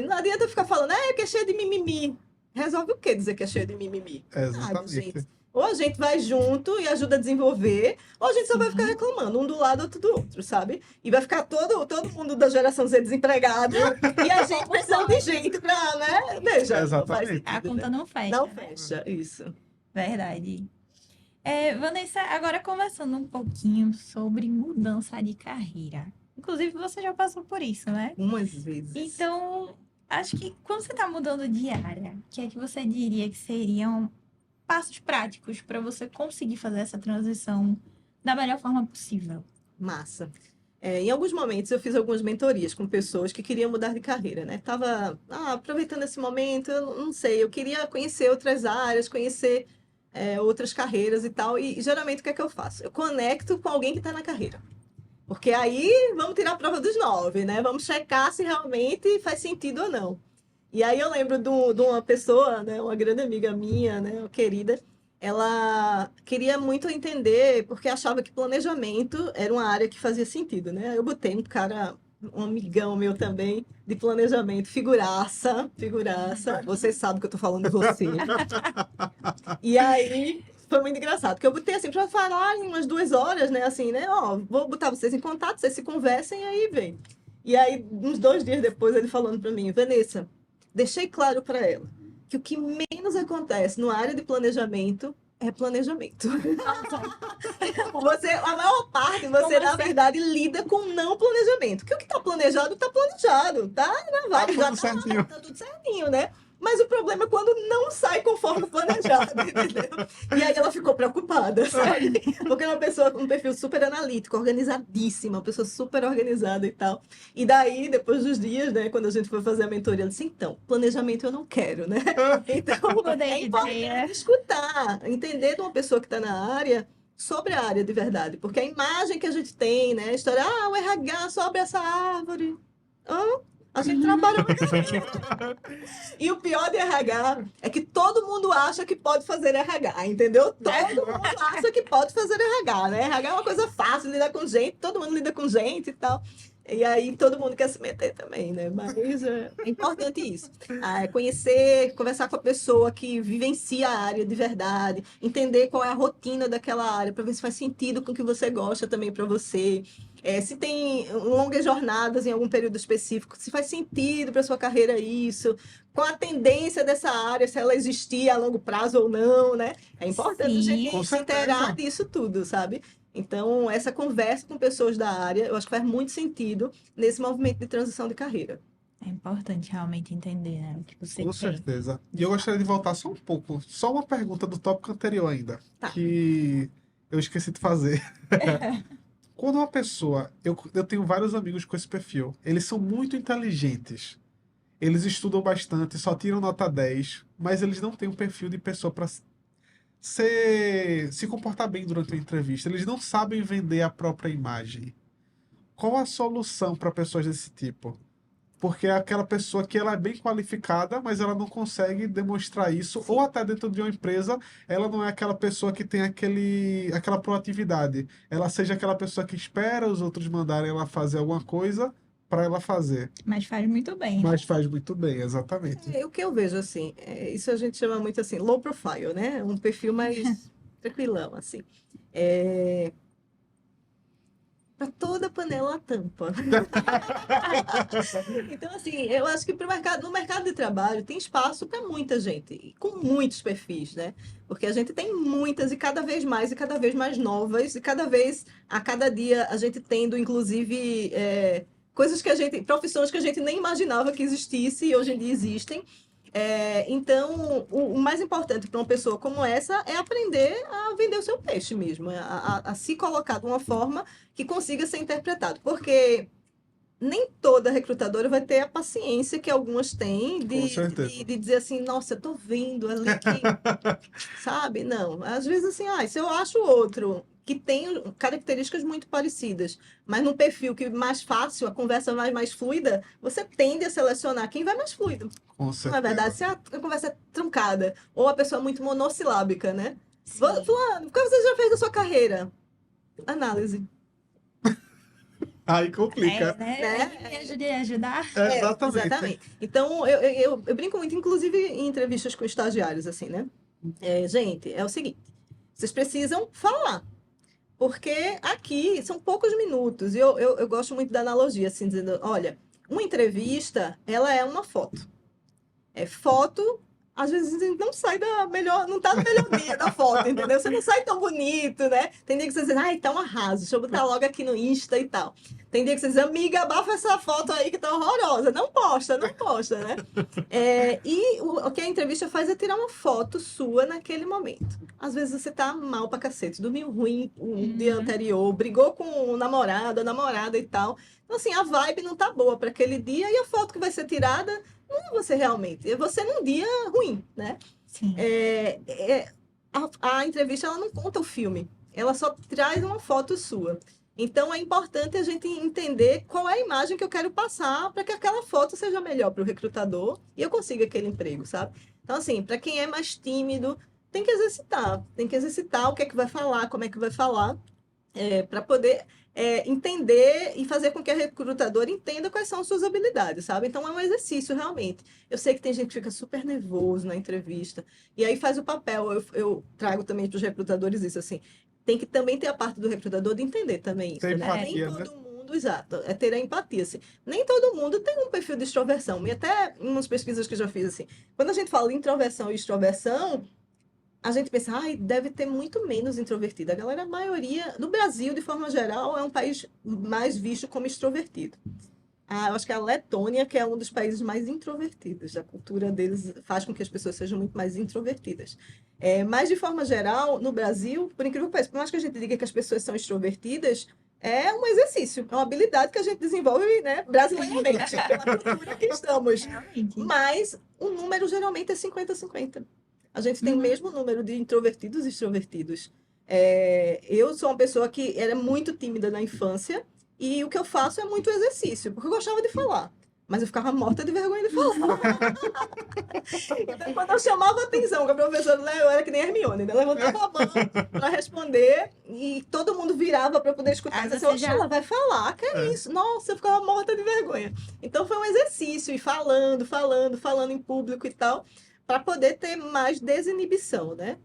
[SPEAKER 3] Não adianta ficar falando, que é cheio de mimimi. Resolve o que dizer que é cheio de mimimi?
[SPEAKER 2] Exatamente.
[SPEAKER 3] Gente. Ou a gente vai junto e ajuda a desenvolver, ou a gente só vai ficar reclamando, um do lado, outro do outro, sabe? E vai ficar todo mundo da geração Z desempregado e a gente precisando de gente pra, né? Veja, não faz
[SPEAKER 2] Exatamente.
[SPEAKER 1] A
[SPEAKER 3] sentido,
[SPEAKER 1] conta
[SPEAKER 3] né?
[SPEAKER 1] não fecha.
[SPEAKER 3] Não
[SPEAKER 1] né?
[SPEAKER 3] fecha, isso.
[SPEAKER 1] Verdade. Vanessa, agora conversando um pouquinho sobre mudança de carreira. Inclusive, você já passou por isso, né?
[SPEAKER 3] Umas vezes.
[SPEAKER 1] Então, acho que quando você está mudando de área, o que é que você diria que seriam passos práticos para você conseguir fazer essa transição da melhor forma possível?
[SPEAKER 3] Massa. Em alguns momentos eu fiz algumas mentorias com pessoas que queriam mudar de carreira, né? Tava aproveitando esse momento, eu não sei, eu queria conhecer outras áreas, conhecer outras carreiras e tal. E geralmente o que é que eu faço? Eu conecto com alguém que está na carreira. Porque aí vamos tirar a prova dos 9, né? Vamos checar se realmente faz sentido ou não. E aí eu lembro de uma pessoa, né, uma grande amiga minha, né, uma querida, ela queria muito entender, porque achava que planejamento era uma área que fazia sentido, né? Eu botei um cara, um amigão meu também, de planejamento, figuraça, você sabe que eu tô falando de você. E aí foi muito engraçado, porque eu botei assim para falar em umas 2 horas, né, assim, né, vou botar vocês em contato, vocês se conversem e aí vem. E aí, uns 2 dias depois, ele falando para mim, Vanessa, deixei claro para ela que o que menos acontece na área de planejamento é planejamento. A maior parte, você, na verdade, lida com não planejamento. Porque o que está planejado, tá na vibe,
[SPEAKER 2] tudo certinho.
[SPEAKER 3] tá tudo certinho, né? Mas o problema é quando não sai conforme planejado, entendeu? E aí ela ficou preocupada, sabe? Porque é uma pessoa com um perfil super analítico, organizadíssima, uma pessoa super organizada e tal. E daí, depois dos dias, né, quando a gente foi fazer a mentoria, ela disse, então, planejamento eu não quero, né? Então,
[SPEAKER 1] Mudei
[SPEAKER 3] é
[SPEAKER 1] de
[SPEAKER 3] importante
[SPEAKER 1] ideia.
[SPEAKER 3] escutar, entender de uma pessoa que está na área sobre a área de verdade. Porque a imagem que a gente tem, né? A história, o RH sobe essa árvore. A gente trabalha E o pior de RH é que todo mundo acha que pode fazer RH, entendeu? Todo mundo acha que pode fazer RH, né? RH é uma coisa fácil, lidar com gente, todo mundo lida com gente e tal. E aí todo mundo quer se meter também, né? Mas é importante isso. Conhecer, conversar com a pessoa que vivencia a área de verdade, entender qual é a rotina daquela área, para ver se faz sentido com o que você gosta também para você. Se tem longas jornadas em algum período específico, se faz sentido para sua carreira isso, qual a tendência dessa área, se ela existir a longo prazo ou não, né? É importante a gente
[SPEAKER 2] Com
[SPEAKER 3] se inteirar
[SPEAKER 2] certeza.
[SPEAKER 3] disso tudo, sabe? Então, essa conversa com pessoas da área, eu acho que faz muito sentido nesse movimento de transição de carreira.
[SPEAKER 1] É importante realmente entender, né, o que você
[SPEAKER 2] Com
[SPEAKER 1] quer.
[SPEAKER 2] certeza. E eu gostaria de voltar só um pouco, só uma pergunta do tópico anterior ainda,
[SPEAKER 3] Tá.
[SPEAKER 2] que eu esqueci de fazer. Quando uma pessoa, eu tenho vários amigos com esse perfil, eles são muito inteligentes, eles estudam bastante, só tiram nota 10, mas eles não têm um perfil de pessoa para se comportar bem durante uma entrevista, eles não sabem vender a própria imagem. Qual a solução para pessoas desse tipo? Porque é aquela pessoa que ela é bem qualificada, mas ela não consegue demonstrar isso, ou até dentro de uma empresa, ela não é aquela pessoa que tem aquela proatividade. Ela seja aquela pessoa que espera os outros mandarem ela fazer alguma coisa para ela fazer.
[SPEAKER 1] Mas faz muito bem.
[SPEAKER 2] Mas faz muito bem, exatamente.
[SPEAKER 3] O que eu vejo assim, isso a gente chama muito assim, low profile, né? Um perfil mais tranquilão, assim. Para toda panela a tampa. Então, assim, eu acho que no mercado de trabalho tem espaço para muita gente, e com muitos perfis, né? Porque a gente tem muitas e cada vez mais novas, e a cada dia, a gente tendo, inclusive, profissões que a gente nem imaginava que existisse e hoje em dia existem. Então, o mais importante para uma pessoa como essa é aprender a vender o seu peixe mesmo, a se colocar de uma forma que consiga ser interpretado. Porque nem toda recrutadora vai ter a paciência que algumas têm
[SPEAKER 2] Com certeza.
[SPEAKER 3] de dizer assim, nossa, eu tô vendo ali que, sabe? Não, às vezes assim, se eu acho outro que tem características muito parecidas, mas num perfil que mais fácil, a conversa mais fluida, você tende a selecionar quem vai mais fluido.
[SPEAKER 2] Com
[SPEAKER 3] Não é verdade?
[SPEAKER 2] certeza.
[SPEAKER 3] Se a conversa é truncada, ou a pessoa é muito monossilábica, né?
[SPEAKER 1] Sim.
[SPEAKER 3] Fulano, o que você já fez da sua carreira? Análise.
[SPEAKER 2] Aí complica.
[SPEAKER 1] Né? Me ajude a ajudar.
[SPEAKER 2] Exatamente.
[SPEAKER 3] Exatamente. Então, eu brinco muito, inclusive em entrevistas com estagiários, assim, né? Gente, é o seguinte, vocês precisam falar, porque aqui são poucos minutos, e eu gosto muito da analogia, assim, dizendo, olha, uma entrevista, ela é uma foto. Foto, às vezes a gente não sai não tá no melhor dia da foto, entendeu? Você não sai tão bonito, né? Tem dia que você diz, ai, tá um arraso, deixa eu botar logo aqui no Insta e tal. Tem dia que você diz, amiga, abafa essa foto aí que tá horrorosa. Não posta, né? E o que a entrevista faz é tirar uma foto sua naquele momento. Às vezes você tá mal pra cacete, dormiu ruim o dia anterior, brigou com o namorado, a namorada e tal. Então, assim, a vibe não tá boa para aquele dia e a foto que vai ser tirada não é você realmente, é você num dia ruim, né?
[SPEAKER 1] Sim.
[SPEAKER 3] A entrevista, ela não conta o filme, ela só traz uma foto sua. Então, é importante a gente entender qual é a imagem que eu quero passar para que aquela foto seja melhor para o recrutador e eu consiga aquele emprego, sabe? Então, assim, para quem é mais tímido, tem que exercitar o que é que vai falar, como é que vai falar, para poder entender e fazer com que a recrutadora entenda quais são as suas habilidades, sabe? Então, é um exercício, realmente. Eu sei que tem gente que fica super nervoso na entrevista, e aí faz o papel. Eu trago também para os recrutadores isso, assim, tem que também ter a parte do recrutador de entender também isso,
[SPEAKER 2] Ter
[SPEAKER 3] né?
[SPEAKER 2] empatia,
[SPEAKER 3] Nem
[SPEAKER 2] né?
[SPEAKER 3] todo mundo, exato, é ter a empatia, assim. Nem todo mundo tem um perfil de extroversão, e até em umas pesquisas que eu já fiz, assim, quando a gente fala em introversão e extroversão, a gente pensa, deve ter muito menos introvertido. A maioria, no Brasil, de forma geral, é um país mais visto como extrovertido. Eu acho que a Letônia, que é um dos países mais introvertidos. A cultura deles faz com que as pessoas sejam muito mais introvertidas. Mas, de forma geral, no Brasil, por incrível que pareça, por mais que a gente diga que as pessoas são extrovertidas, é um exercício, é uma habilidade que a gente desenvolve, né, brasileiramente, pela cultura que estamos.
[SPEAKER 1] Realmente.
[SPEAKER 3] Mas o número geralmente é 50-50. A gente tem o mesmo número de introvertidos e extrovertidos. Eu sou uma pessoa que era muito tímida na infância e o que eu faço é muito exercício, porque eu gostava de falar, mas eu ficava morta de vergonha de falar. Então, quando eu chamava a atenção com a professora, né, eu era que nem Hermione, né? Levantava a mão para responder e todo mundo virava para poder escutar. E dizia assim, ela vai falar, que é isso? Nossa, eu ficava morta de vergonha. Então foi um exercício, e falando em público e tal, para poder ter mais desinibição, né?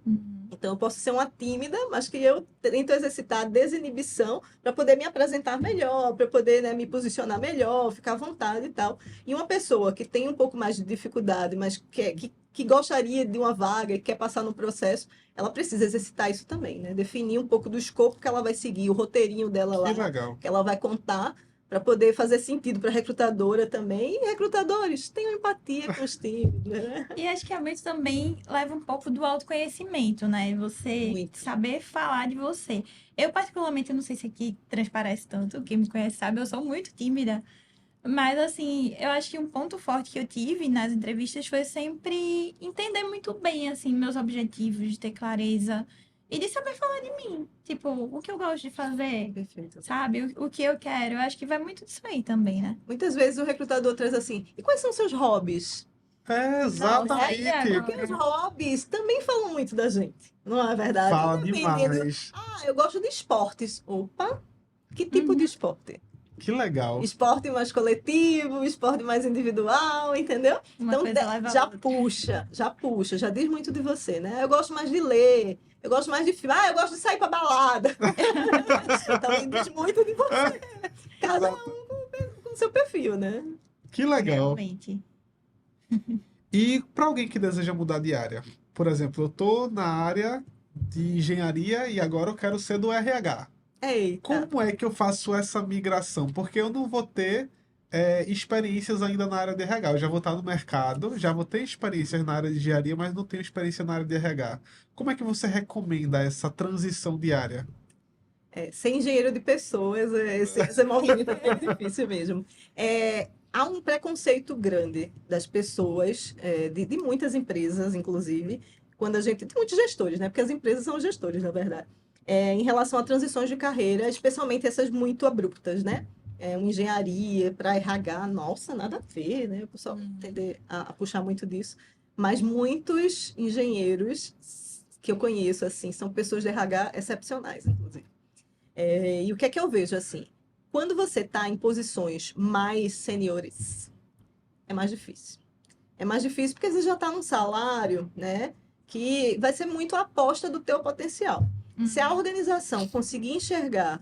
[SPEAKER 3] Então, eu posso ser uma tímida, mas que eu tento exercitar a desinibição para poder me apresentar melhor, para poder, né, me posicionar melhor, ficar à vontade e tal. E uma pessoa que tem um pouco mais de dificuldade, mas que gostaria de uma vaga e quer passar no processo, ela precisa exercitar isso também, né? Definir um pouco do escopo que ela vai seguir, o roteirinho dela lá,
[SPEAKER 2] Que legal.
[SPEAKER 3] que ela vai contar, para poder fazer sentido para a recrutadora também. E recrutadores, tenham empatia com os times, né?
[SPEAKER 1] E acho que a mente também leva um pouco do autoconhecimento, né? Você
[SPEAKER 3] Muito.
[SPEAKER 1] saber falar de você. Eu, particularmente, eu não sei se aqui transparece tanto, quem me conhece sabe, eu sou muito tímida. Mas, assim, eu acho que um ponto forte que eu tive nas entrevistas foi sempre entender muito bem, assim, meus objetivos, de ter clareza e de saber falar de mim. Tipo, o que eu gosto de fazer,
[SPEAKER 3] Perfeito.
[SPEAKER 1] sabe? O que eu quero. Eu acho que vai muito disso aí também, né?
[SPEAKER 3] Muitas vezes o recrutador traz assim, e quais são seus hobbies?
[SPEAKER 2] Exatamente.
[SPEAKER 3] Porque os hobbies também falam muito da gente, não é verdade?
[SPEAKER 2] Fala
[SPEAKER 3] Dependendo.
[SPEAKER 2] demais.
[SPEAKER 3] Eu gosto de esportes. Opa, que tipo de esporte?
[SPEAKER 2] Que legal.
[SPEAKER 3] Esporte mais coletivo, esporte mais individual, entendeu?
[SPEAKER 1] Uma
[SPEAKER 3] Então,
[SPEAKER 1] coisa leva a
[SPEAKER 3] já
[SPEAKER 1] outra.
[SPEAKER 3] puxa, já diz muito de você, né? Eu gosto mais de ler, Eu gosto mais de filme. Ah, eu gosto de sair pra balada. Também diz muito de você. Cada
[SPEAKER 2] Exato.
[SPEAKER 3] um com o seu perfil, né?
[SPEAKER 2] Que legal.
[SPEAKER 1] Realmente.
[SPEAKER 2] E para alguém que deseja mudar de área, por exemplo, eu tô na área de engenharia e agora eu quero ser do RH.
[SPEAKER 3] Eita.
[SPEAKER 2] Como é que eu faço essa migração? Porque eu não vou ter experiências ainda na área de RH. Eu já vou estar no mercado, já vou ter experiências na área de engenharia, mas não tenho experiência na área de RH. Como é que você recomenda essa transição de área?
[SPEAKER 3] Ser engenheiro de pessoas, esse movimento é bem difícil mesmo. Há um preconceito grande das pessoas, de muitas empresas, inclusive, quando a gente. Tem muitos gestores, né? Porque as empresas são os gestores, na verdade. Em relação a transições de carreira, especialmente essas muito abruptas, né? Uma engenharia para RH, nossa, nada a ver, né? O pessoal tende a puxar muito disso. Mas muitos engenheiros que eu conheço, assim, são pessoas de RH excepcionais, inclusive. E o que é que eu vejo assim? Quando você está em posições mais seniores, é mais difícil. É mais difícil porque você já está num salário, né, que vai ser muito a aposta do teu potencial. Se a organização conseguir enxergar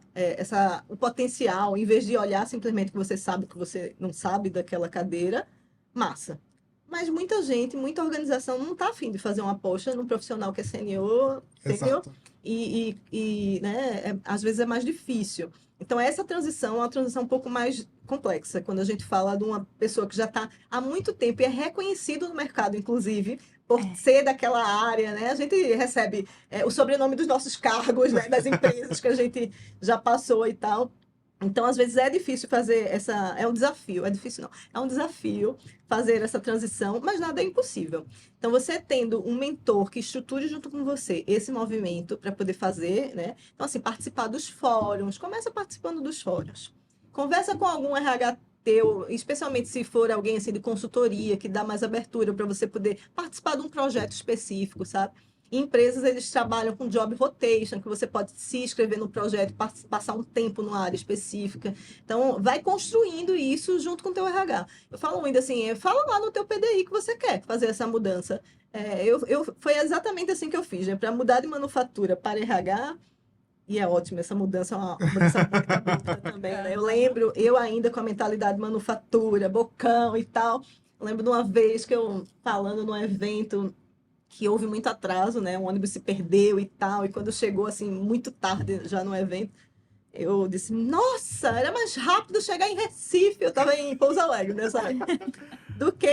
[SPEAKER 3] o potencial, em vez de olhar simplesmente que você sabe que você não sabe daquela cadeira, massa. Mas muita gente, muita organização não está afim de fazer uma aposta num profissional que é senior,
[SPEAKER 2] Exato.
[SPEAKER 3] né, às vezes é mais difícil. Então, essa transição é uma transição um pouco mais complexa, quando a gente fala de uma pessoa que já está há muito tempo e é reconhecido no mercado, inclusive, por ser daquela área, né? A gente recebe o sobrenome dos nossos cargos, né, das empresas que a gente já passou e tal. Então, às vezes é difícil fazer essa. É um desafio, é difícil não. É um desafio fazer essa transição, mas nada é impossível. Então, você tendo um mentor que estruture junto com você esse movimento para poder fazer, né? Então, assim, participar dos fóruns, começa participando dos fóruns. Conversa com algum RH teu, especialmente se for alguém assim de consultoria, que dá mais abertura para você poder participar de um projeto específico, sabe? Em empresas, eles trabalham com job rotation, que você pode se inscrever no projeto e passar um tempo numa área específica. Então, vai construindo isso junto com o teu RH. Eu falo ainda assim, fala lá no teu PDI que você quer fazer essa mudança. Foi exatamente assim que eu fiz, né? Para mudar de manufatura para RH, e é ótimo, essa mudança é uma mudança muito abrupta também, né? Eu lembro, eu ainda com a mentalidade de manufatura, bocão e tal. Eu lembro de uma vez que eu, falando num evento que houve muito atraso, né? O ônibus se perdeu e tal, e quando chegou assim muito tarde já no evento, eu disse: "Nossa, era mais rápido chegar em Recife". Eu estava em Pouso Alegre nessa época. Do que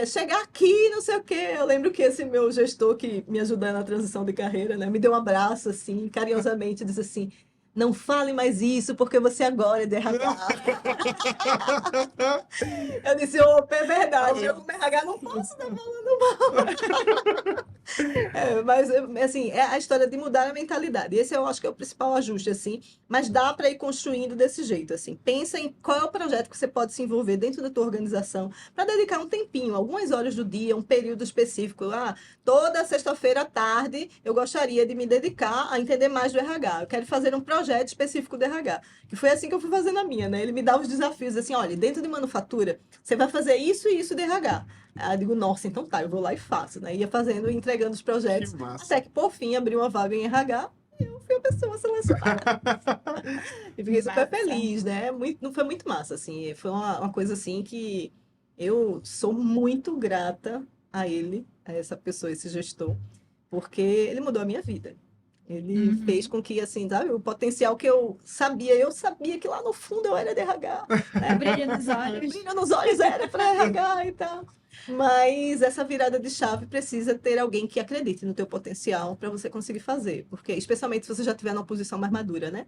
[SPEAKER 3] chegar aqui, não sei o quê. Eu lembro que esse meu gestor que me ajudou na transição de carreira, né, me deu um abraço assim, carinhosamente, disse assim: "Não fale mais isso, porque você agora é de RH". Eu disse: "Opa, é verdade, eu como RH não posso estar falando mal". Mas, assim, é a história de mudar a mentalidade. Esse eu acho que é o principal ajuste, assim. Mas dá para ir construindo desse jeito, assim. Pensa em qual é o projeto que você pode se envolver dentro da tua organização para dedicar um tempinho, algumas horas do dia, um período específico. Toda sexta-feira à tarde eu gostaria de me dedicar a entender mais do RH. Eu quero fazer um projeto específico do RH. Que foi assim que eu fui fazendo a minha, né? Ele me dá os desafios, assim, olha, dentro de manufatura, você vai fazer isso e isso de RH. Aí eu digo, nossa, então tá, eu vou lá e faço, né? Ia fazendo, entregando os
[SPEAKER 2] Que
[SPEAKER 3] projetos,
[SPEAKER 2] massa.
[SPEAKER 3] até que por fim abriu uma vaga em RH e eu fui a pessoa selecionada. E fiquei super
[SPEAKER 1] Massa.
[SPEAKER 3] feliz, né? Não foi muito massa, assim. Foi uma coisa assim que eu sou muito grata a ele, a essa pessoa, esse gestor, porque ele mudou a minha vida. Ele fez com que, assim, sabe, o potencial que eu sabia que lá no fundo eu era de RH, né?
[SPEAKER 1] Brilho nos olhos.
[SPEAKER 3] Brilho nos olhos era para RH e tal. Mas essa virada de chave precisa ter alguém que acredite no teu potencial para você conseguir fazer, porque especialmente se você já estiver numa posição mais madura, né?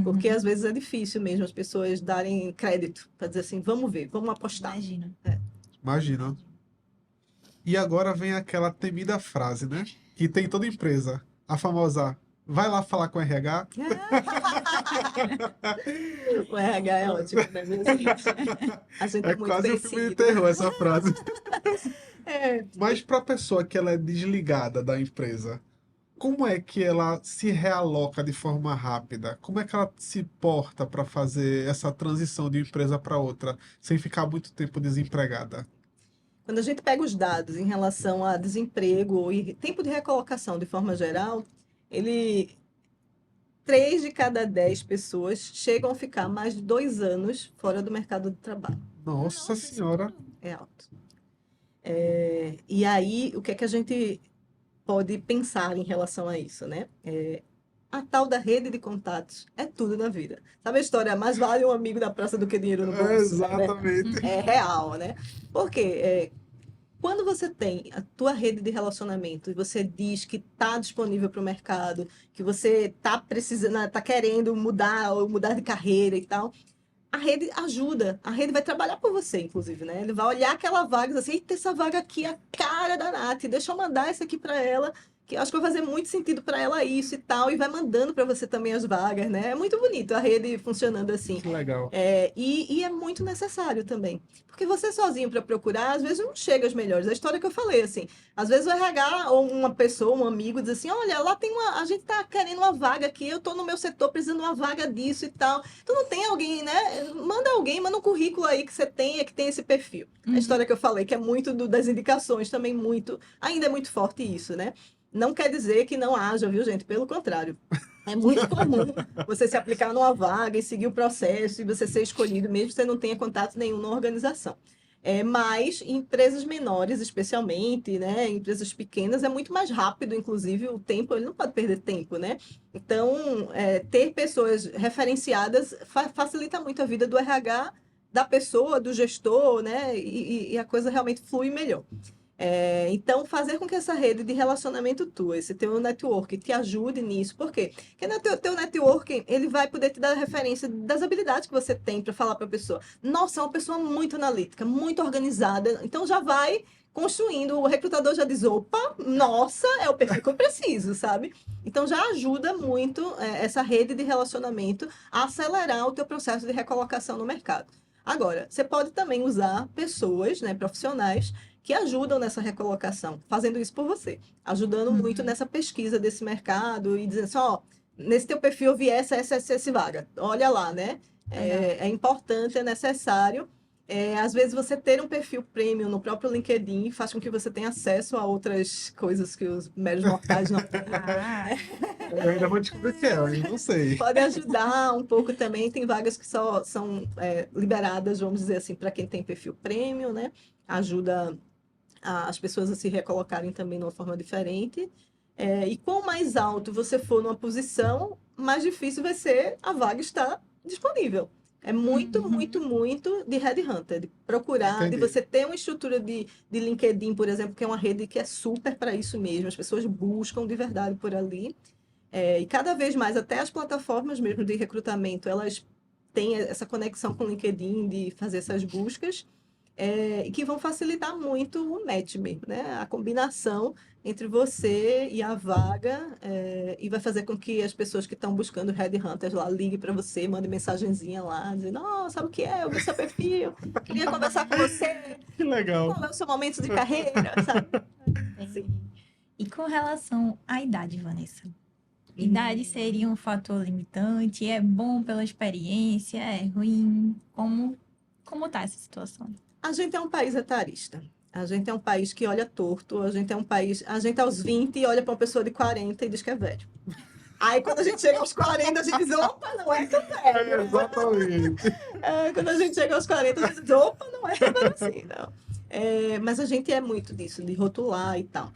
[SPEAKER 3] Porque às vezes é difícil mesmo as pessoas darem crédito para dizer assim, vamos ver, vamos apostar.
[SPEAKER 1] Imagino.
[SPEAKER 2] Imagina. E agora vem aquela temida frase, né? Que tem toda empresa. A famosa, vai lá falar com o RH.
[SPEAKER 3] O RH é ótimo, né, minha gente? A gente
[SPEAKER 2] É
[SPEAKER 3] é muito
[SPEAKER 2] quase um filme de
[SPEAKER 3] vencido.
[SPEAKER 2] terror essa frase.
[SPEAKER 3] É,
[SPEAKER 2] Mas para a pessoa que ela é desligada da empresa, como é que ela se realoca de forma rápida? Como é que ela se porta para fazer essa transição de uma empresa para outra, sem ficar muito tempo desempregada?
[SPEAKER 3] quando a gente pega os dados em relação a desemprego e tempo de recolocação de forma geral, ele 3 de cada 10 pessoas chegam a ficar mais de 2 anos fora do mercado de trabalho.
[SPEAKER 2] Nossa
[SPEAKER 1] isso
[SPEAKER 2] Senhora.
[SPEAKER 1] tudo.
[SPEAKER 3] É alto. E aí, o que é que a gente pode pensar em relação a isso, né? A tal da rede de contatos é tudo na vida. Sabe a história? Mais vale um amigo da praça do que dinheiro no bolso, né?
[SPEAKER 2] Exatamente.
[SPEAKER 3] É real, né? Porque quando você tem a tua rede de relacionamento e você diz que está disponível para o mercado, que você está precisando, está querendo mudar ou mudar de carreira e tal, a rede ajuda, a rede vai trabalhar por você, inclusive, né? Ele vai olhar aquela vaga e dizer assim, eita, essa vaga aqui é a cara da Nath, deixa eu mandar isso aqui para ela, que eu acho que vai fazer muito sentido para ela isso e tal, e vai mandando para você também as vagas, né? É muito bonito a rede funcionando assim.
[SPEAKER 2] Que legal.
[SPEAKER 3] E é muito necessário também. Porque você sozinho para procurar, às vezes não chega aos melhores. A história que eu falei, assim, às vezes o RH ou uma pessoa, um amigo, diz assim, olha, lá tem a gente tá querendo uma vaga aqui, eu tô no meu setor precisando de uma vaga disso e tal. Tu não tem alguém, né? Manda um currículo aí que você tenha, que tem esse perfil. A história que eu falei, que é muito das indicações, também muito, ainda é muito forte isso, né? Não quer dizer que não haja, viu, gente? Pelo contrário. É muito comum você se aplicar numa vaga e seguir o processo e você ser escolhido, mesmo que você não tenha contato nenhum na organização. Mas em empresas menores, especialmente, né, empresas pequenas, é muito mais rápido, inclusive, o tempo, ele não pode perder tempo, né? Então, ter pessoas referenciadas facilita muito a vida do RH, da pessoa, do gestor, né? E a coisa realmente flui melhor. Então, fazer com que essa rede de relacionamento tua, esse teu network, te ajude nisso. Por quê? Porque no teu networking, ele vai poder te dar referência das habilidades que você tem para falar para a pessoa. Nossa, é uma pessoa muito analítica, muito organizada. Então, já vai construindo. O recrutador já diz: opa, nossa, é o perfil que eu preciso, sabe? Então, já ajuda muito essa rede de relacionamento a acelerar o teu processo de recolocação no mercado. Agora, você pode também usar pessoas, né, profissionais que ajudam nessa recolocação, fazendo isso por você, ajudando muito nessa pesquisa desse mercado e dizendo assim, ó, nesse teu perfil eu vi essa vaga, olha lá, né? É importante, é necessário. Às vezes você ter um perfil premium no próprio LinkedIn faz com que você tenha acesso a outras coisas que os meros mortais não têm.
[SPEAKER 1] Ah,
[SPEAKER 2] Eu ainda vou descobrir o que é, eu ainda não sei.
[SPEAKER 3] Pode ajudar um pouco também. Tem vagas que só são liberadas, vamos dizer assim, para quem tem perfil premium, né? Ajuda as pessoas a se recolocarem também de uma forma diferente. E quanto mais alto você for numa posição, mais difícil vai ser a vaga estar disponível. É muito, muito, muito de headhunter, de procurar, de
[SPEAKER 2] Entendi.
[SPEAKER 3] você ter uma estrutura de LinkedIn, por exemplo, que é uma rede que é super para isso mesmo. As pessoas buscam de verdade por ali. E cada vez mais, até as plataformas mesmo de recrutamento, elas têm essa conexão com o LinkedIn de fazer essas buscas e que vão facilitar muito o match mesmo, né? A combinação entre você e a vaga e vai fazer com que as pessoas que estão buscando headhunters lá liguem para você, mandem mensagenzinha lá, dizendo, oh, sabe o que é? Eu vi seu perfil, queria conversar com você,
[SPEAKER 2] Que legal.
[SPEAKER 3] qual é o seu momento de carreira, sabe?
[SPEAKER 1] entendi. E com relação à idade, Vanessa? Idade seria um fator limitante? É bom pela experiência? É ruim? Como tá essa situação?
[SPEAKER 3] A gente é um país etarista. A gente é um país que olha torto. A gente é um país. A gente aos 20 olha para uma pessoa de 40 e diz que é velho. Aí quando a gente chega aos 40, a gente diz: opa, não é tão velho.
[SPEAKER 2] Exatamente.
[SPEAKER 3] Quando a gente chega aos 40, a gente diz: opa, não é tão velho assim, não. Mas a gente é muito disso, de rotular e tal.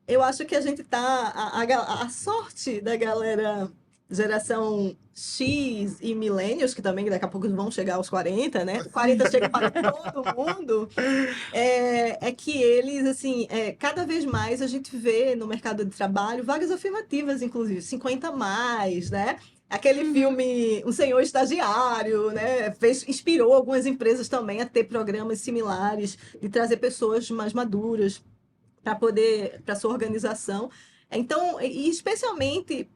[SPEAKER 3] Eu acho que a gente tá. A sorte da galera geração X e millennials, que também daqui a pouco vão chegar aos 40, né? 40 chega para todo mundo. Que eles, assim, cada vez mais a gente vê no mercado de trabalho vagas afirmativas, inclusive, 50 a mais, né? Aquele filme Um Senhor Estagiário, né? Inspirou algumas empresas também a ter programas similares de trazer pessoas mais maduras para sua organização. Então, e especialmente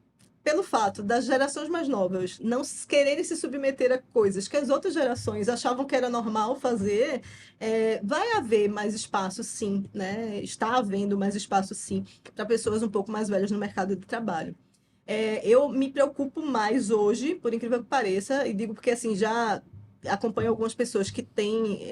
[SPEAKER 3] pelo fato das gerações mais novas não quererem se submeter a coisas que as outras gerações achavam que era normal fazer, vai haver mais espaço, sim, né? Está havendo mais espaço, sim, para pessoas um pouco mais velhas no mercado de trabalho. Eu me preocupo mais hoje, por incrível que pareça, e digo porque assim já acompanho algumas pessoas que têm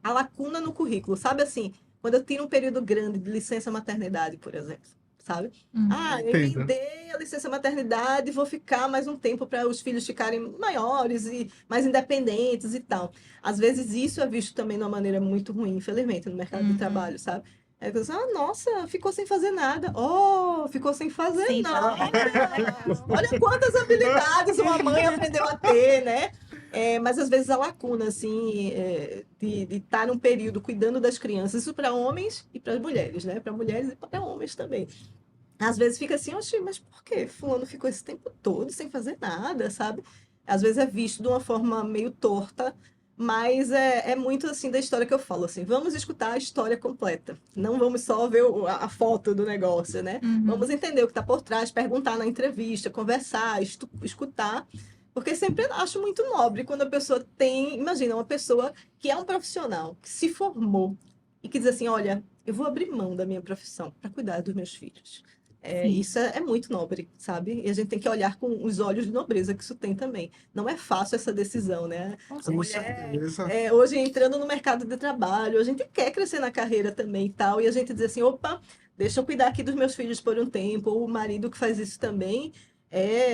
[SPEAKER 3] a lacuna no currículo, sabe assim, quando eu tiro um período grande de licença maternidade, por exemplo. sabe?
[SPEAKER 1] Uhum.
[SPEAKER 3] Ah, eu
[SPEAKER 2] Entendo.
[SPEAKER 3] emendei a licença maternidade, vou ficar mais um tempo para os filhos ficarem maiores e mais independentes e tal. Às vezes isso é visto também de uma maneira muito ruim, infelizmente, no mercado de trabalho, sabe? É que você, nossa, ficou sem fazer nada. Oh, ficou sem fazer
[SPEAKER 1] Sem
[SPEAKER 3] nada.
[SPEAKER 1] fazer.
[SPEAKER 3] Olha quantas habilidades uma mãe aprendeu a ter, né? Mas às vezes a lacuna, assim, de estar num período cuidando das crianças, isso para homens e para as mulheres, né? Para mulheres e para homens também. Às vezes fica assim, oxe, mas por que fulano ficou esse tempo todo sem fazer nada, sabe? Às vezes é visto de uma forma meio torta, mas é muito assim da história que eu falo, assim, vamos escutar a história completa. Não vamos só ver a foto do negócio, né?
[SPEAKER 1] Uhum.
[SPEAKER 3] Vamos entender o que está por trás, perguntar na entrevista, conversar, escutar. Porque sempre acho muito nobre quando a pessoa tem, imagina, uma pessoa que é um profissional, que se formou e que diz assim, olha, eu vou abrir mão da minha profissão para cuidar dos meus filhos.
[SPEAKER 1] Sim.
[SPEAKER 3] Isso é muito nobre, sabe? E a gente tem que olhar com os olhos de nobreza que isso tem também. Não é fácil essa decisão, né?
[SPEAKER 1] Com
[SPEAKER 3] A
[SPEAKER 2] Com
[SPEAKER 3] mulher,
[SPEAKER 2] certeza.
[SPEAKER 3] hoje entrando no mercado de trabalho, a gente quer crescer na carreira também e tal, e a gente diz assim, opa, deixa eu cuidar aqui dos meus filhos por um tempo, ou o marido que faz isso também.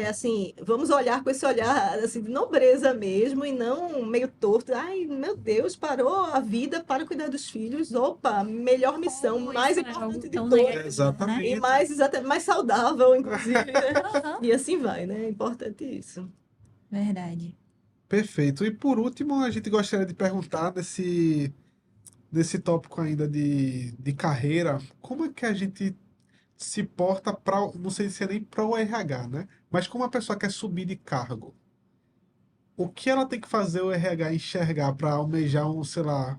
[SPEAKER 3] Assim, vamos olhar com esse olhar assim, de nobreza mesmo e não meio torto. Ai, meu Deus, parou a vida para cuidar dos filhos. Opa, melhor missão,
[SPEAKER 1] Como
[SPEAKER 3] mais
[SPEAKER 1] isso é algo
[SPEAKER 3] importante de
[SPEAKER 1] tão
[SPEAKER 3] todas.
[SPEAKER 1] negativo, né?
[SPEAKER 2] Exatamente.
[SPEAKER 3] E mais saudável, inclusive, né?
[SPEAKER 1] Aham.
[SPEAKER 3] E assim vai, né? É importante isso.
[SPEAKER 1] Verdade.
[SPEAKER 2] Perfeito. E por último, a gente gostaria de perguntar nesse tópico ainda de carreira, como é que a gente se porta para, não sei se é nem para o RH, né? Mas como a pessoa quer subir de cargo, o que ela tem que fazer o RH enxergar para almejar um, sei lá,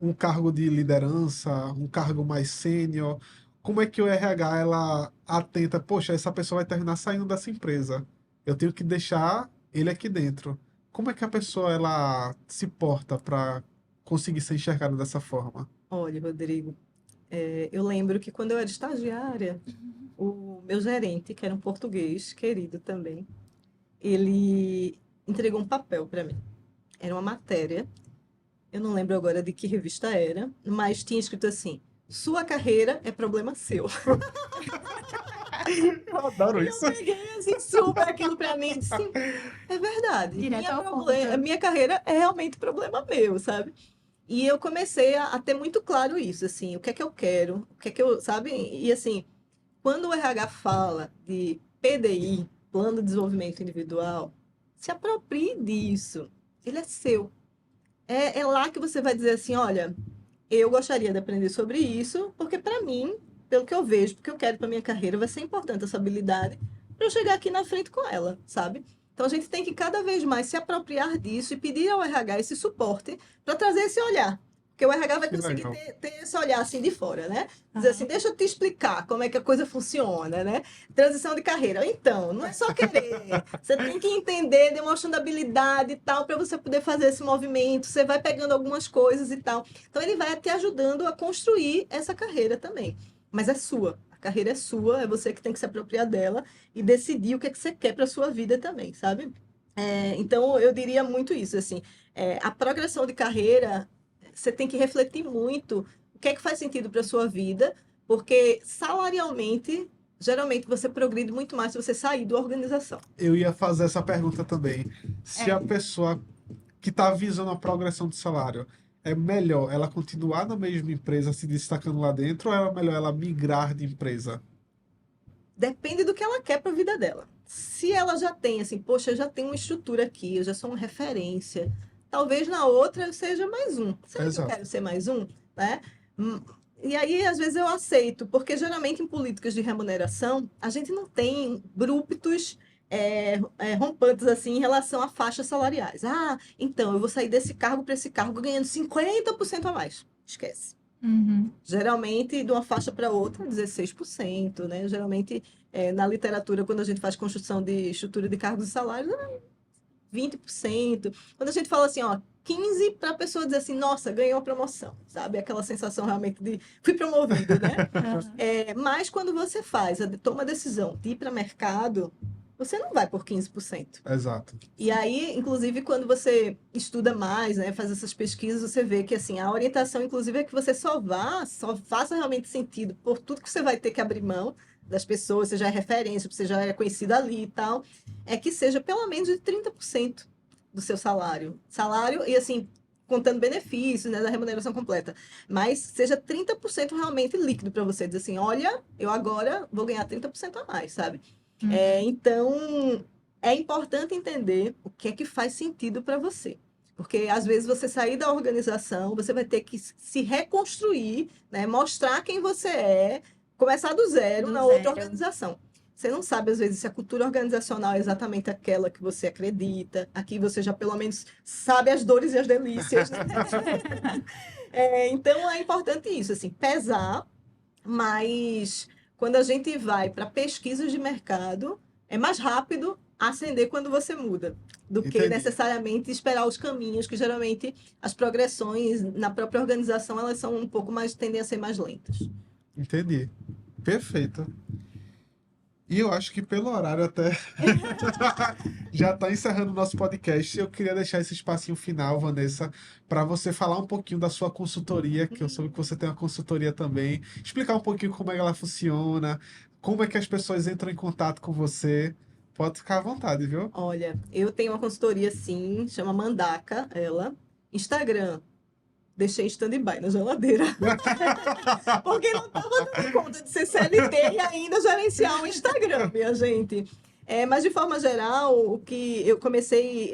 [SPEAKER 2] um cargo de liderança, um cargo mais sênior? Como é que o RH ela atenta, poxa, essa pessoa vai terminar saindo dessa empresa. Eu tenho que deixar ele aqui dentro. Como é que a pessoa ela se porta para conseguir ser enxergada dessa forma?
[SPEAKER 3] Olha, Rodrigo, eu lembro que quando eu era estagiária, o meu gerente, que era um português querido também, ele entregou um papel para mim. Era uma matéria, eu não lembro agora de que revista era, mas tinha escrito assim: sua carreira é problema seu.
[SPEAKER 2] Eu adoro
[SPEAKER 3] E eu
[SPEAKER 2] isso.
[SPEAKER 3] peguei assim, super aquilo pra mim e disse, é verdade,
[SPEAKER 1] Direto ao ponto.
[SPEAKER 3] minha carreira é realmente problema meu, sabe? E eu comecei a ter muito claro isso, assim, o que é que eu quero, o que é que eu, sabe? E assim, quando o RH fala de PDI, Plano de Desenvolvimento Individual, se aproprie disso, ele é seu. É lá que você vai dizer assim, olha, eu gostaria de aprender sobre isso, porque para mim, pelo que eu vejo, porque eu quero para minha carreira, vai ser importante essa habilidade para eu chegar aqui na frente com ela, sabe? Então a gente tem que cada vez mais se apropriar disso e pedir ao RH esse suporte para trazer esse olhar. Porque o RH vai
[SPEAKER 2] Que
[SPEAKER 3] conseguir
[SPEAKER 2] legal.
[SPEAKER 3] ter esse olhar assim de fora, né? Dizer assim, deixa eu te explicar como é que a coisa funciona, né? Transição de carreira. Então, não é só querer. Você tem que entender, demonstrando habilidade e tal, para você poder fazer esse movimento. Você vai pegando algumas coisas e tal. Então, ele vai te ajudando a construir essa carreira também. Mas é sua. A carreira é sua, é você que tem que se apropriar dela e decidir o que é que você quer para sua vida também, sabe? Então, eu diria muito isso, assim. A progressão de carreira, você tem que refletir muito o que é que faz sentido para sua vida, porque salarialmente, geralmente você progride muito mais se você sair da organização.
[SPEAKER 2] Eu ia fazer essa pergunta também. Se
[SPEAKER 1] É.
[SPEAKER 2] a pessoa que está visando a progressão de salário, é melhor ela continuar na mesma empresa, se destacando lá dentro, ou é melhor ela migrar de empresa?
[SPEAKER 3] Depende do que ela quer para a vida dela. Se ela já tem, assim, poxa, eu já tenho uma estrutura aqui, eu já sou uma referência, talvez na outra eu seja mais um. Será que eu
[SPEAKER 2] Exato.
[SPEAKER 3] quero ser mais um? Né? Hum, E aí, às vezes, eu aceito, porque geralmente em políticas de remuneração, a gente não tem abruptos rompantes assim em relação a faixas salariais. Ah, então eu vou sair desse cargo para esse cargo ganhando 50% a mais. Esquece.
[SPEAKER 1] Uhum.
[SPEAKER 3] Geralmente, de uma faixa para outra, 16%, né? Geralmente, na literatura, quando a gente faz construção de estrutura de cargos e salários, 20%. Quando a gente fala assim, ó, 15 para a pessoa dizer assim, nossa, ganhou a promoção, sabe? Aquela sensação realmente de fui promovido, né?
[SPEAKER 1] Aham.
[SPEAKER 3] Mas quando você toma a decisão de ir para mercado, você não vai por 15%.
[SPEAKER 2] Exato.
[SPEAKER 3] E aí, inclusive, quando você estuda mais, né, faz essas pesquisas, você vê que assim, a orientação, inclusive, é que você só faça realmente sentido por tudo que você vai ter que abrir mão das pessoas, você já é referência, você já é conhecido ali e tal, é que seja pelo menos de 30% do seu salário. Salário, e assim, contando benefícios, né, da remuneração completa. Mas seja 30% realmente líquido para você. Dizer assim, olha, eu agora vou ganhar 30% a mais, sabe? Então, é importante entender o que é que faz sentido para você. Porque, às vezes, você sair da organização, você vai ter que se reconstruir, né? Mostrar quem você é, começar do zero
[SPEAKER 1] Do
[SPEAKER 3] na outra
[SPEAKER 1] zero.
[SPEAKER 3] organização. Você não sabe, às vezes, se a cultura organizacional é exatamente aquela que você acredita. Aqui você já, pelo menos, sabe as dores e as delícias, né? Então, é importante isso, assim, pesar, mas quando a gente vai para pesquisas de mercado, é mais rápido ascender quando você muda, do que
[SPEAKER 2] Entendi.
[SPEAKER 3] necessariamente esperar os caminhos, que geralmente as progressões na própria organização, elas são um pouco mais, tendem a ser mais lentas.
[SPEAKER 2] Entendi. Perfeito. E eu acho que pelo horário até já está encerrando o nosso podcast. Eu queria deixar esse espacinho final, Vanessa, para você falar um pouquinho da sua consultoria, que eu soube que você tem uma consultoria também, explicar um pouquinho como é que ela funciona, como é que as pessoas entram em contato com você. Pode ficar à vontade, viu?
[SPEAKER 3] Olha, eu tenho uma consultoria, sim, chama Mandaca, ela. Instagram, deixei em stand-by na geladeira. Porque não estava dando conta de ser CLT e ainda gerenciar o Instagram, minha gente. Mas, de forma geral, o que eu comecei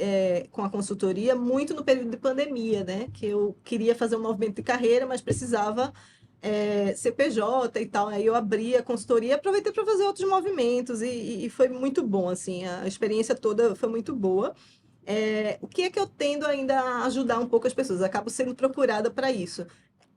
[SPEAKER 3] com a consultoria muito no período de pandemia, né? Que eu queria fazer um movimento de carreira, mas precisava CPJ e tal. Aí eu abri a consultoria e aproveitei para fazer outros movimentos e foi muito bom, assim. A experiência toda foi muito boa. O que é que eu tendo ainda a ajudar um pouco as pessoas? Acabo sendo procurada para isso.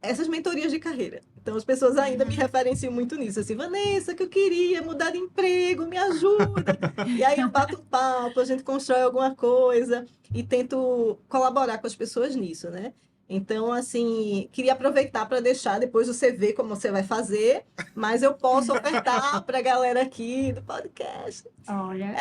[SPEAKER 3] Essas mentorias de carreira. Então, as pessoas ainda me referenciam muito nisso. Assim, Vanessa, que eu queria mudar de emprego, me ajuda. E aí eu bato um papo, a gente constrói alguma coisa e tento colaborar com as pessoas nisso, né? Então, assim, queria aproveitar para deixar, depois você vê como você vai fazer, mas eu posso ofertar para a galera aqui do podcast
[SPEAKER 1] Olha,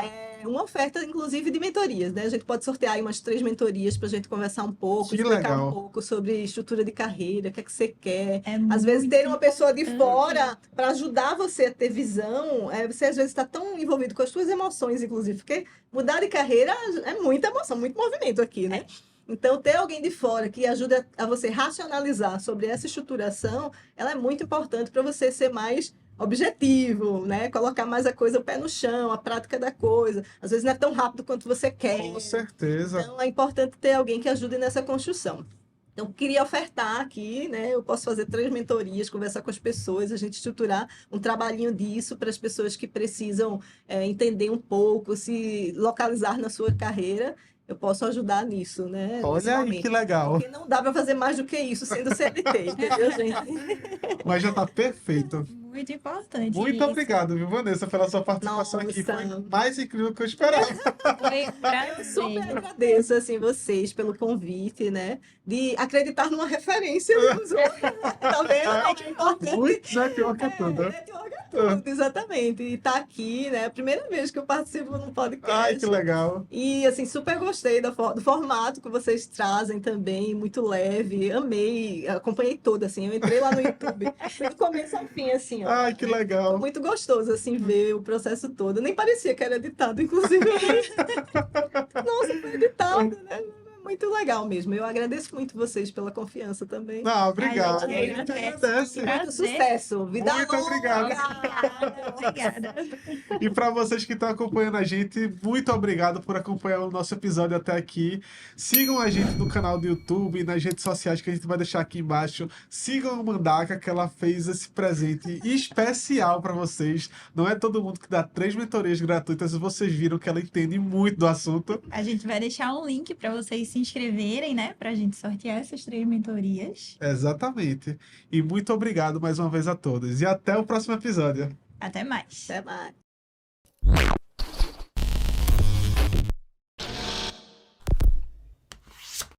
[SPEAKER 3] uma oferta, inclusive, de mentorias, né? A gente pode sortear aí umas 3 mentorias para a gente conversar um pouco,
[SPEAKER 2] Que
[SPEAKER 3] explicar um
[SPEAKER 2] legal.
[SPEAKER 3] pouco sobre estrutura de carreira, o que é que você quer.
[SPEAKER 1] é
[SPEAKER 3] Às vezes,
[SPEAKER 1] muito
[SPEAKER 3] ter uma pessoa de
[SPEAKER 1] importante.
[SPEAKER 3] fora para ajudar você a ter visão, você às vezes está tão envolvido com as suas emoções, inclusive, porque mudar de carreira é muita emoção, muito movimento aqui, né? Então, ter alguém de fora que ajuda a você racionalizar sobre essa estruturação, ela é muito importante para você ser mais objetivo, né? Colocar mais a coisa o pé no chão, a prática da coisa. Às vezes não é tão rápido quanto você quer.
[SPEAKER 2] Com certeza.
[SPEAKER 3] Então, é importante ter alguém que ajude nessa construção. Então, queria ofertar aqui, né? Eu posso fazer 3 mentorias, conversar com as pessoas, a gente estruturar um trabalhinho disso para as pessoas que precisam entender um pouco, se localizar na sua carreira. Eu posso ajudar nisso, né? Nesse
[SPEAKER 2] Olha aí
[SPEAKER 3] momento.
[SPEAKER 2] que legal.
[SPEAKER 3] Porque não dá para fazer mais do que isso sendo CLT, entendeu, gente?
[SPEAKER 2] Mas já tá perfeito.
[SPEAKER 1] Muito importante
[SPEAKER 2] Muito
[SPEAKER 1] isso.
[SPEAKER 2] obrigado, viu, Vanessa, pela sua participação aqui. Foi
[SPEAKER 3] Nossa.
[SPEAKER 2] mais incrível do que eu esperava.
[SPEAKER 1] Foi um
[SPEAKER 3] Eu super
[SPEAKER 1] prazer.
[SPEAKER 3] agradeço, assim, vocês pelo convite, né? De acreditar numa referência nos outros, né? Tá vendo? Como é importante.
[SPEAKER 2] Muito network é tudo.
[SPEAKER 3] Network é tudo, exatamente. E tá aqui, né? A primeira vez que eu participo num podcast.
[SPEAKER 2] Ai, que legal.
[SPEAKER 3] E, assim, super gostei do formato que vocês trazem também, muito leve. Amei, acompanhei todo, assim. Eu entrei lá no YouTube, fui do começo ao fim, assim, ó.
[SPEAKER 2] Ai, que legal.
[SPEAKER 3] Muito gostoso, assim, ver o processo todo. Nem parecia que era editado, inclusive. Nossa, foi editado, né? Muito legal mesmo. Eu agradeço muito vocês pela confiança também.
[SPEAKER 2] Não, obrigado.
[SPEAKER 1] A gente
[SPEAKER 2] A gente
[SPEAKER 1] agradece.
[SPEAKER 2] agradece.
[SPEAKER 1] Prazer.
[SPEAKER 3] Muito sucesso. Vida
[SPEAKER 2] Muito
[SPEAKER 3] longa!
[SPEAKER 2] obrigado.
[SPEAKER 1] Obrigada.
[SPEAKER 2] E para vocês que estão acompanhando a gente, muito obrigado por acompanhar o nosso episódio até aqui. Sigam a gente no canal do YouTube, nas redes sociais que a gente vai deixar aqui embaixo. Sigam a Mandaca, que ela fez esse presente especial para vocês. Não é todo mundo que dá 3 mentorias gratuitas e vocês viram que ela entende muito do assunto.
[SPEAKER 1] A gente vai deixar um link para vocês se inscreverem, né? Para a gente sortear essas 3 mentorias.
[SPEAKER 2] Exatamente. E muito obrigado mais uma vez a todos. E até o próximo episódio.
[SPEAKER 1] Até mais.
[SPEAKER 3] Até mais.